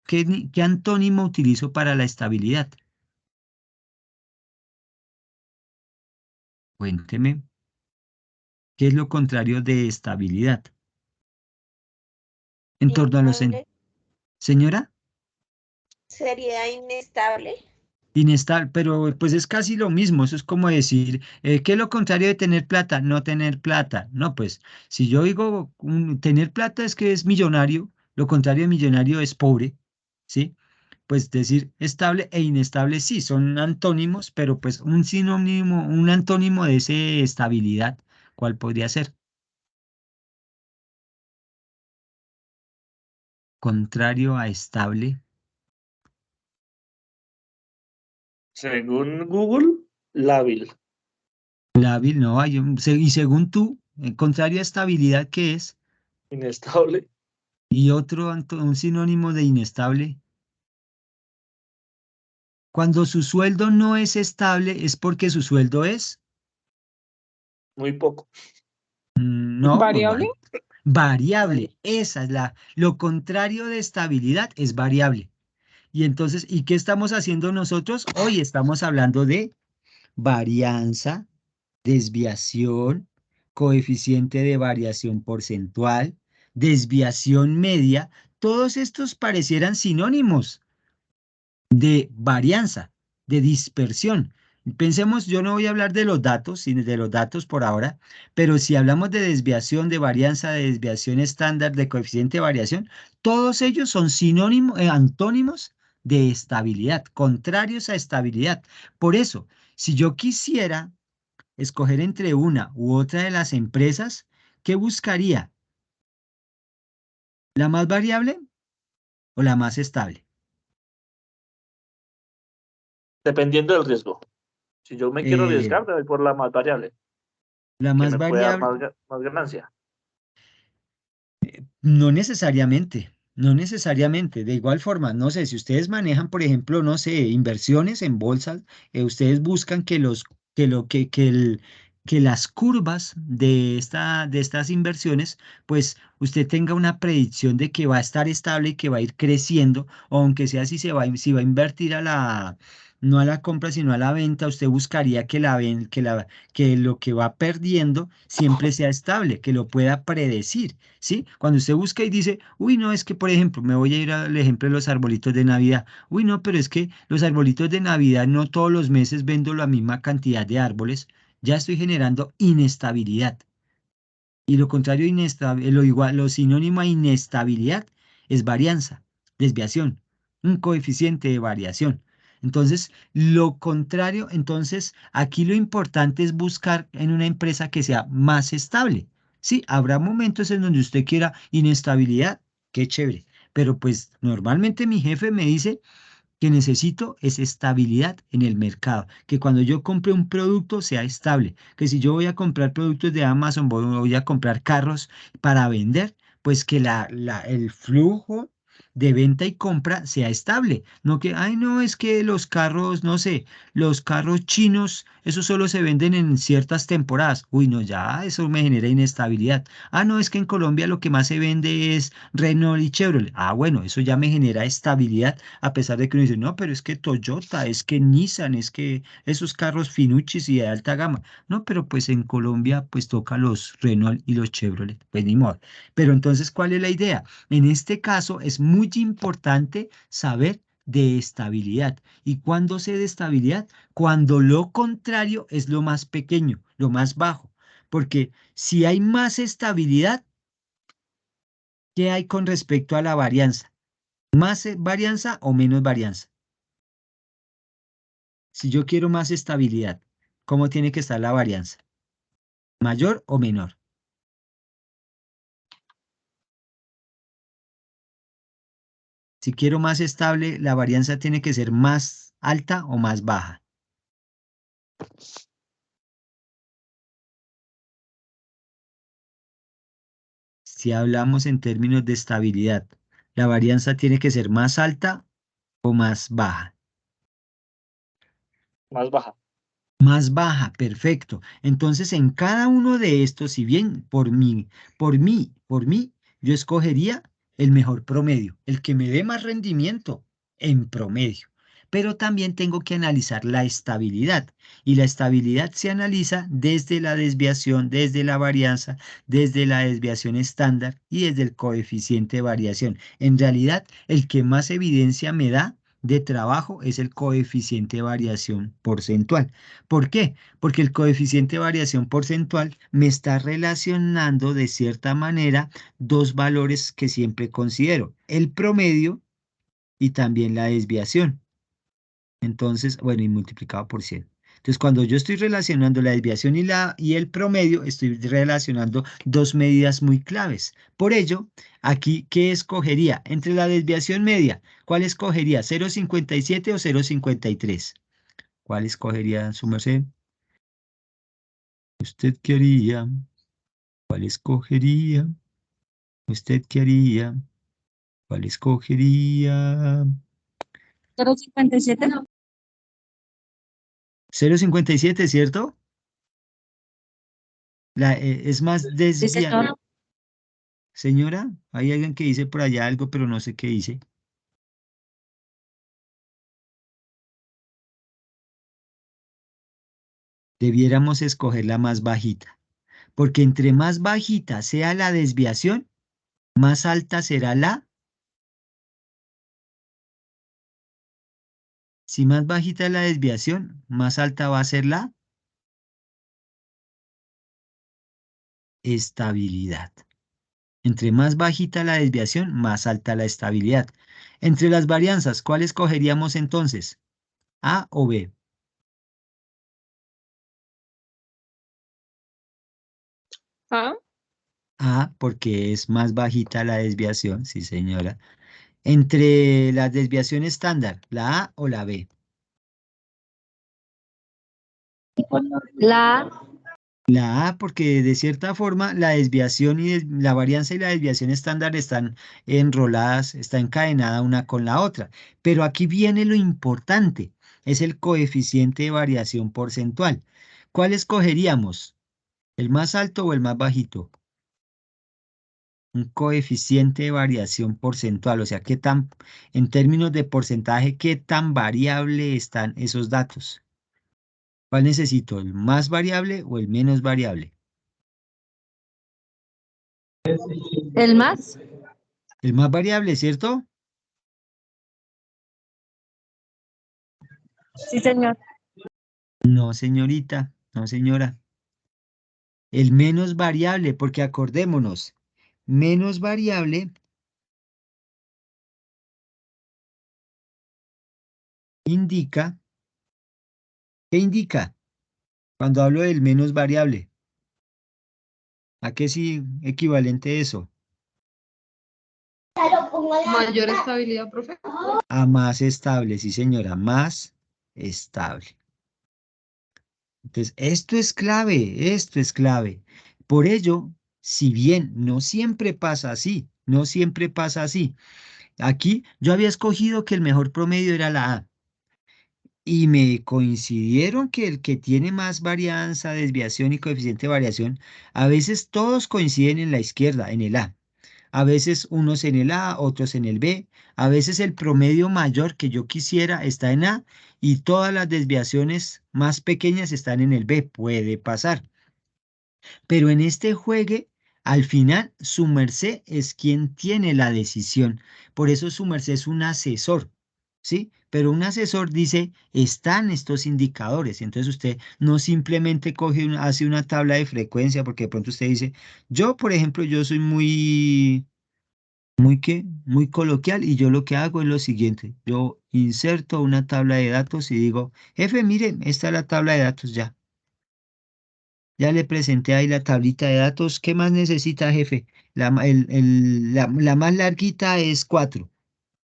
Speaker 1: ¿Qué antónimo utilizo para la estabilidad? Cuénteme, ¿qué es lo contrario de estabilidad? En torno a
Speaker 7: Inestable.
Speaker 1: Señora,
Speaker 7: Sería inestable.
Speaker 1: inestable, pero pues es casi lo mismo. Eso es como decir, ¿qué es lo contrario de tener plata? No tener plata. No, pues, si yo digo tener plata es que es millonario, lo contrario de millonario es pobre, ¿sí? Pues decir estable e inestable sí, son antónimos, pero pues un sinónimo, un antónimo de ese estabilidad, ¿cuál podría ser? Contrario a estable.
Speaker 5: Según Google, lábil.
Speaker 1: Lábil, no hay y según tú, contrario a estabilidad, ¿qué es?
Speaker 5: Inestable.
Speaker 1: Y otro, un sinónimo de inestable. Cuando su sueldo no es estable, es porque su sueldo es,
Speaker 5: Muy poco.
Speaker 1: no, muy
Speaker 8: ¿Variable?
Speaker 1: variable. Esa es lo contrario de estabilidad es variable. Y entonces, ¿y qué estamos haciendo nosotros? Hoy estamos hablando de varianza, desviación, coeficiente de variación porcentual, desviación media. Todos estos parecieran sinónimos de varianza, de dispersión. Pensemos, yo no voy a hablar de los datos, sino de los datos por ahora, pero si hablamos de desviación, de varianza, de desviación estándar, de coeficiente de variación, todos ellos son sinónimos, antónimos de estabilidad, contrarios a estabilidad. Por eso, si yo quisiera escoger entre una u otra de las empresas, ¿qué buscaría? ¿La más variable o la más estable?
Speaker 5: Dependiendo del riesgo. Si yo me quiero
Speaker 1: Eh,
Speaker 5: arriesgar, me voy por la más variable,
Speaker 1: la
Speaker 5: que
Speaker 1: más
Speaker 5: me puede dar
Speaker 1: variable.
Speaker 5: más ganancia.
Speaker 1: No necesariamente, no necesariamente. De igual forma, no sé, si ustedes manejan, por ejemplo, no sé, inversiones en bolsas, ustedes buscan que las curvas de estas inversiones, pues usted tenga una predicción de que va a estar estable y que va a ir creciendo, o aunque sea si va a invertir no a la compra, sino a la venta, usted buscaría que lo que va perdiendo siempre sea estable, que lo pueda predecir. ¿Sí? Cuando usted busca y dice, uy, no, es que, por ejemplo, me voy a ir al ejemplo de los arbolitos de Navidad. Uy, no, pero es que los arbolitos de Navidad no todos los meses vendo la misma cantidad de árboles. Ya estoy generando inestabilidad. Y lo contrario, inestable, lo igual, lo sinónimo a inestabilidad es varianza, desviación, un coeficiente de variación. Entonces, lo contrario, entonces, aquí lo importante es buscar en una empresa que sea más estable. Sí, habrá momentos en donde usted quiera inestabilidad, qué chévere, pero pues normalmente mi jefe me dice que necesito es estabilidad en el mercado, que cuando yo compre un producto sea estable, que si yo voy a comprar productos de Amazon, voy a comprar carros para vender, pues que el flujo de venta y compra sea estable. No que, ay, no, es que los carros, no sé, los carros chinos, esos solo se venden en ciertas temporadas. Uy, no, ya, eso me genera inestabilidad. Ah, no, es que en Colombia lo que más se vende es Renault y Chevrolet. Ah, bueno, eso ya me genera estabilidad, a pesar de que uno dice, no, pero es que Toyota, es que Nissan, es que esos carros finuchis y de alta gama. No, pero pues en Colombia pues toca los Renault y los Chevrolet, pues ni modo. Pero entonces, ¿cuál es la idea? En este caso es muy importante saber de estabilidad. ¿Y cuándo sé de estabilidad? Cuando lo contrario es lo más pequeño, lo más bajo. Porque si hay más estabilidad, ¿qué hay con respecto a la varianza? ¿Más varianza o menos varianza? Si yo quiero más estabilidad, ¿cómo tiene que estar la varianza? ¿Mayor o menor? Si quiero más estable, la varianza tiene que ser más alta o más baja. Si hablamos en términos de estabilidad, la varianza tiene que ser más alta o más baja.
Speaker 5: Más baja.
Speaker 1: Más baja, perfecto. Entonces, en cada uno de estos, si bien por mí, yo escogería el mejor promedio, el que me dé más rendimiento en promedio. Pero también tengo que analizar la estabilidad. Y la estabilidad se analiza desde la desviación, desde la varianza, desde la desviación estándar y desde el coeficiente de variación. En realidad, el que más evidencia me da de trabajo es el coeficiente de variación porcentual. ¿Por qué? Porque el coeficiente de variación porcentual me está relacionando de cierta manera dos valores que siempre considero, el promedio y también la desviación. Entonces, bueno, y multiplicado por 100. Entonces, cuando yo estoy relacionando la desviación y el promedio, estoy relacionando dos medidas muy claves. Por ello, aquí, ¿qué escogería? Entre la desviación media, ¿cuál escogería? ¿0,57 o 0,53? ¿Cuál escogería, su merced? ¿Usted qué haría? ¿Cuál escogería? ¿Usted qué haría? ¿Cuál escogería?
Speaker 3: 0,57 no.
Speaker 1: 0,57, ¿cierto? Es más
Speaker 3: Sí,
Speaker 1: desviada.
Speaker 3: señor.
Speaker 1: Señora, hay alguien que dice por allá algo, pero no sé qué dice. Debiéramos escoger la más bajita, porque entre más bajita sea la desviación, más alta será la. Si más bajita es la desviación, más alta va a ser la estabilidad. Entre más bajita la desviación, más alta la estabilidad. Entre las varianzas, ¿cuál escogeríamos entonces? ¿A o B?
Speaker 4: ¿Ah?
Speaker 1: A, porque es más bajita la desviación, sí señora. Entre la desviación estándar, ¿la A o la B?
Speaker 3: La
Speaker 1: La A, porque de cierta forma la desviación y la varianza y la desviación estándar están enroladas, está encadenada una con la otra. Pero aquí viene lo importante, es el coeficiente de variación porcentual. ¿Cuál escogeríamos? ¿El más alto o el más bajito? Un coeficiente de variación porcentual, o sea, en términos de porcentaje, qué tan variable están esos datos. ¿Cuál necesito? ¿El más variable o el menos variable?
Speaker 3: el más.
Speaker 1: El más variable, ¿cierto?
Speaker 3: Sí, señor.
Speaker 1: No, señorita, no, señora. El menos variable, porque acordémonos, menos variable indica, ¿qué indica? Cuando hablo del menos variable, ¿a qué sí equivalente eso?
Speaker 4: Mayor estabilidad, profe.
Speaker 1: A más estable, sí señora, más estable. Entonces, esto es clave, esto es clave. Por ello, si bien no siempre pasa así, no siempre pasa así, Aquí yo había escogido que el mejor promedio era la A. Y me coincidieron que el que tiene más varianza, desviación y coeficiente de variación, a veces todos coinciden en la izquierda, en el A. A veces unos en el A, otros en el B. A veces el promedio mayor que yo quisiera está en A y todas las desviaciones más pequeñas están en el B. Puede pasar. Pero en este juegue, al final, su merced es quien tiene la decisión. Por eso su merced es un asesor, ¿sí? Pero un asesor dice, están estos indicadores. Entonces usted no simplemente coge hace una tabla de frecuencia, porque de pronto usted dice, yo, por ejemplo, yo soy muy coloquial y yo lo que hago es lo siguiente. Yo inserto una tabla de datos y digo, jefe, mire, esta es la tabla de datos ya. Ya le presenté ahí la tablita de datos. ¿Qué más necesita, jefe? La más larguita es 4,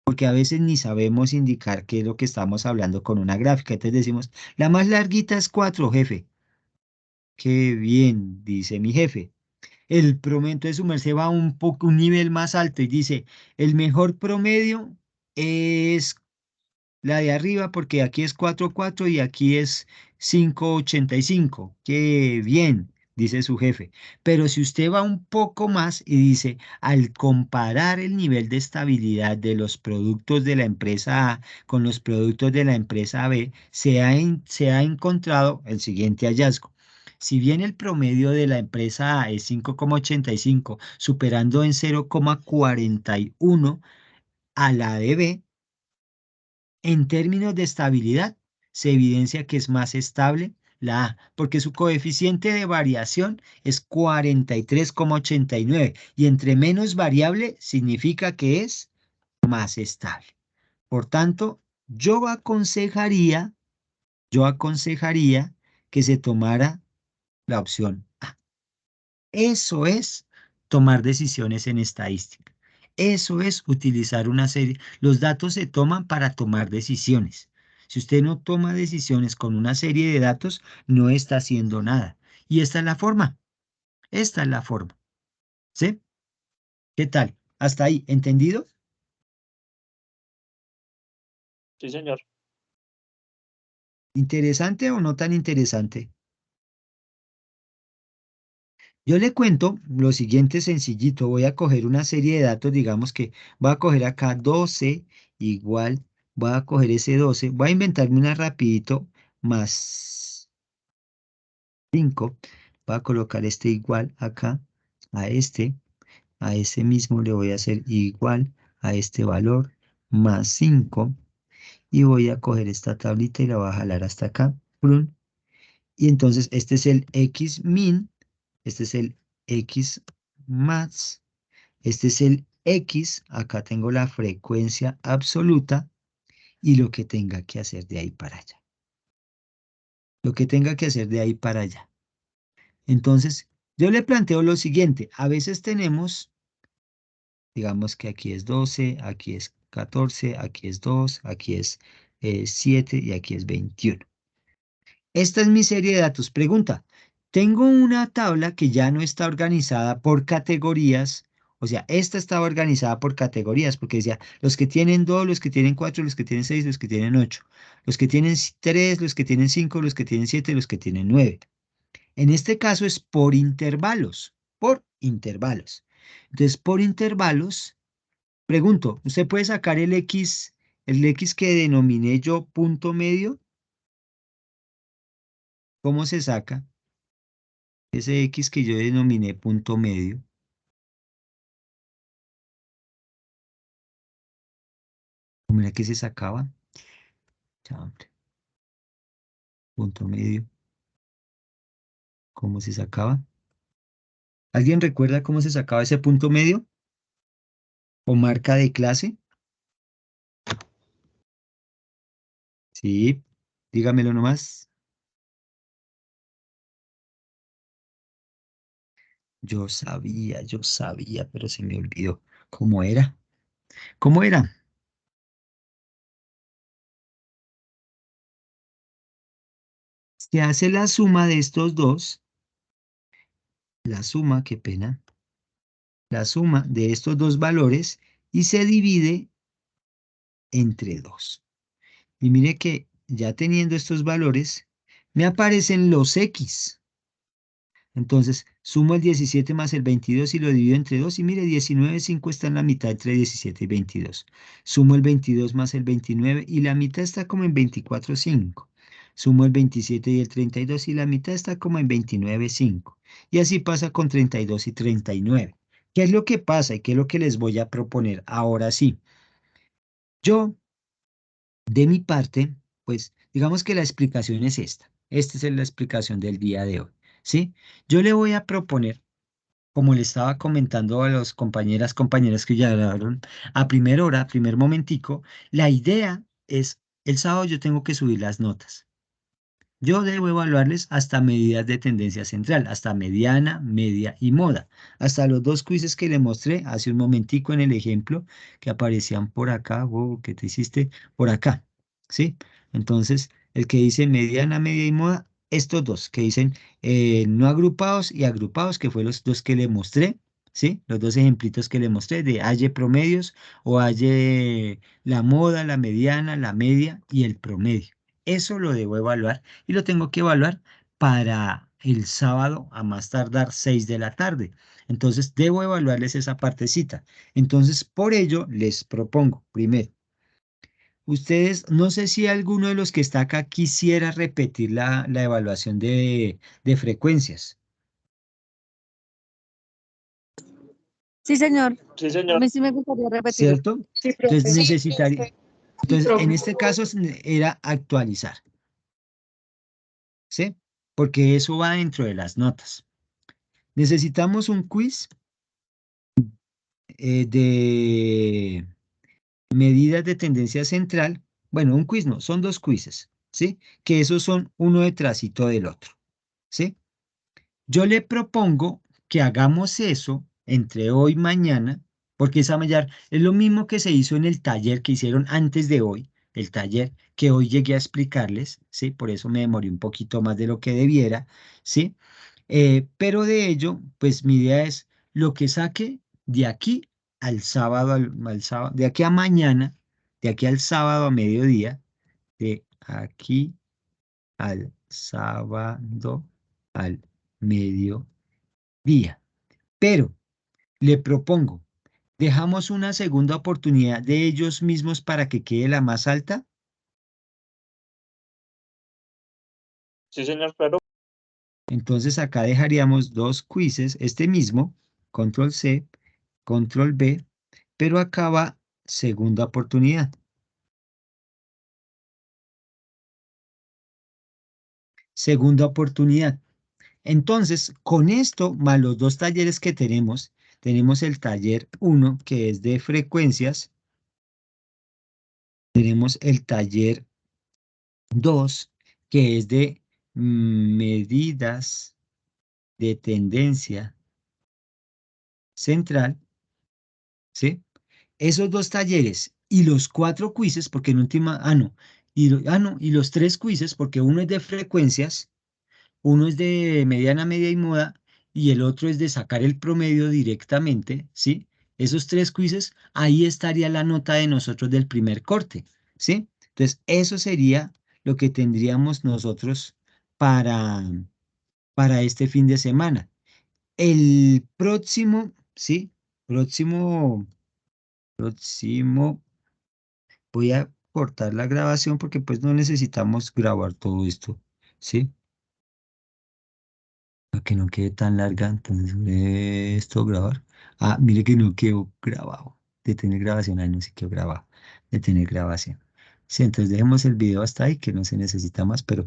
Speaker 1: porque a veces ni sabemos indicar qué es lo que estamos hablando con una gráfica. Entonces decimos, la más larguita es 4, jefe. Qué bien, dice mi jefe. El promedio de su merced va un nivel más alto y dice, el mejor promedio es la de arriba, porque aquí es 4,4 y aquí es 5,85. Qué bien, dice su jefe. Pero si usted va un poco más y dice, al comparar el nivel de estabilidad de los productos de la empresa A con los productos de la empresa B, se ha encontrado el siguiente hallazgo. Si bien el promedio de la empresa A es 5,85, superando en 0,41 a la de B, en términos de estabilidad, se evidencia que es más estable la A, porque su coeficiente de variación es 43,89 y entre menos variable significa que es más estable. Por tanto, yo aconsejaría que se tomara la opción A. Eso es tomar decisiones en estadística. Eso es utilizar una serie. Los datos se toman para tomar decisiones. Si usted no toma decisiones con una serie de datos, no está haciendo nada. Y esta es la forma. Esta es la forma. ¿Sí? ¿Qué tal? ¿Hasta ahí? ¿Entendido?
Speaker 5: Sí, señor.
Speaker 1: ¿Interesante o no tan interesante? Yo le cuento lo siguiente sencillito. Voy a coger una serie de datos, digamos que voy a coger acá 12 igual, voy a coger ese 12, voy a inventarme una rapidito más 5. Voy a colocar este igual acá a ese mismo le voy a hacer igual a este valor más 5 y voy a coger esta tablita y la voy a jalar hasta acá. ¡Prun! Y entonces este es el X min, este es el X max. Este es el X, acá tengo la frecuencia absoluta y lo que tenga que hacer de ahí para allá. Lo que tenga que hacer de ahí para allá. Entonces, yo le planteo lo siguiente. A veces tenemos, digamos que aquí es 12, aquí es 14, aquí es 2, aquí es 7 y aquí es 21. Esta es mi serie de datos. Pregunta, tengo una tabla que ya no está organizada por categorías. O sea, esta estaba organizada por categorías, porque decía, los que tienen 2, los que tienen 4, los que tienen 6, los que tienen 8, los que tienen 3, los que tienen 5, los que tienen 7, los que tienen 9. En este caso es por intervalos, por intervalos. Entonces, por intervalos, pregunto, ¿usted puede sacar el X que denominé yo punto medio? ¿Cómo se saca? Ese X que yo denominé punto medio. ¿Cómo era que se sacaba? Chambre. Punto medio. ¿Cómo se sacaba? ¿Alguien recuerda cómo se sacaba ese punto medio? ¿O marca de clase? Sí, dígamelo nomás. Yo sabía, pero se me olvidó. ¿Cómo era? ¿Cómo era? Se hace la suma de estos dos. La suma, qué pena. La suma de estos dos valores y se divide entre 2. Y mire que ya teniendo estos valores, me aparecen los X. Entonces, sumo el 17 más el 22 y lo divido entre 2. Y mire, 19,5 está en la mitad entre 17 y 22. Sumo el 22 más el 29 y la mitad está como en 24,5. Sumo el 27 y el 32 y la mitad está como en 29,5. Y así pasa con 32 y 39. ¿Qué es lo que pasa y qué es lo que les voy a proponer ahora sí? Yo, de mi parte, pues digamos que la explicación es esta. Esta es la explicación del día de hoy, ¿sí? Yo le voy a proponer, como le estaba comentando a los compañeras que ya hablaron, a primera hora, primer momentico, la idea es, el sábado yo tengo que subir las notas. Yo debo evaluarles hasta medidas de tendencia central, hasta mediana, media y moda. Hasta los 2 quizzes que le mostré hace un momentico en el ejemplo que aparecían por acá, ¿qué te hiciste? Por acá, ¿sí? Entonces, el que dice mediana, media y moda, estos 2 que dicen no agrupados y agrupados, que fue los 2 que le mostré, ¿sí? Los 2 ejemplitos que le mostré de halle promedios o halle la moda, la mediana, la media y el promedio. Eso lo debo evaluar y lo tengo que evaluar para el sábado a más tardar 6 de la tarde. Entonces, debo evaluarles esa partecita. Entonces, por ello, les propongo, primero, ustedes, no sé si alguno de los que está acá quisiera repetir la evaluación de frecuencias.
Speaker 3: Sí, señor.
Speaker 5: Sí,
Speaker 3: A
Speaker 5: señor.
Speaker 3: mí sí me gustaría repetirlo.
Speaker 1: ¿Cierto?
Speaker 4: Sí,
Speaker 1: Entonces,
Speaker 4: profe.
Speaker 1: necesitaría,
Speaker 2: profe.
Speaker 1: entonces, en
Speaker 4: profe.
Speaker 1: este caso era actualizar, ¿sí? Porque eso va dentro de las notas. Necesitamos un quiz de medidas de tendencia central. Bueno, un quiz no, son 2 quizzes, ¿sí? Que esos son uno detrásito del otro, ¿sí? Yo le propongo que hagamos eso entre hoy y mañana, porque esa mañana es lo mismo que se hizo en el taller que hicieron antes de hoy, el taller que hoy llegué a explicarles, ¿sí? Por eso me demoré un poquito más de lo que debiera, ¿sí? Pero de ello, pues mi idea es lo que saque de aquí al sábado, al sábado, de aquí a mañana, de aquí al sábado a mediodía, de aquí al sábado al mediodía. Pero le propongo, ¿dejamos una segunda oportunidad de ellos mismos para que quede la más alta?
Speaker 5: Sí, señor, claro.
Speaker 1: Entonces acá dejaríamos 2 quizzes, este mismo, control C, control B, pero acá va segunda oportunidad. Segunda oportunidad. Entonces, con esto, más los 2 talleres que tenemos el taller 1, que es de frecuencias, tenemos el taller 2, que es de medidas de tendencia central, ¿sí? Esos 2 talleres y los 4 quizzes, porque en última, no, y los 3 quizzes, porque uno es de frecuencias, uno es de mediana, media y moda, y el otro es de sacar el promedio directamente, ¿sí? Esos 3 quizzes, ahí estaría la nota de nosotros del primer corte, ¿sí? Entonces, eso sería lo que tendríamos nosotros para, para este fin de semana. El próximo, ¿sí? Próximo, voy a cortar la grabación porque pues no necesitamos grabar todo esto, ¿sí? Para que no quede tan larga, entonces esto grabar. Ah, mire que no quedó grabado. Detener grabación, no se quedó grabado. Detener grabación. Sí, entonces dejemos el video hasta ahí que no se necesita más, pero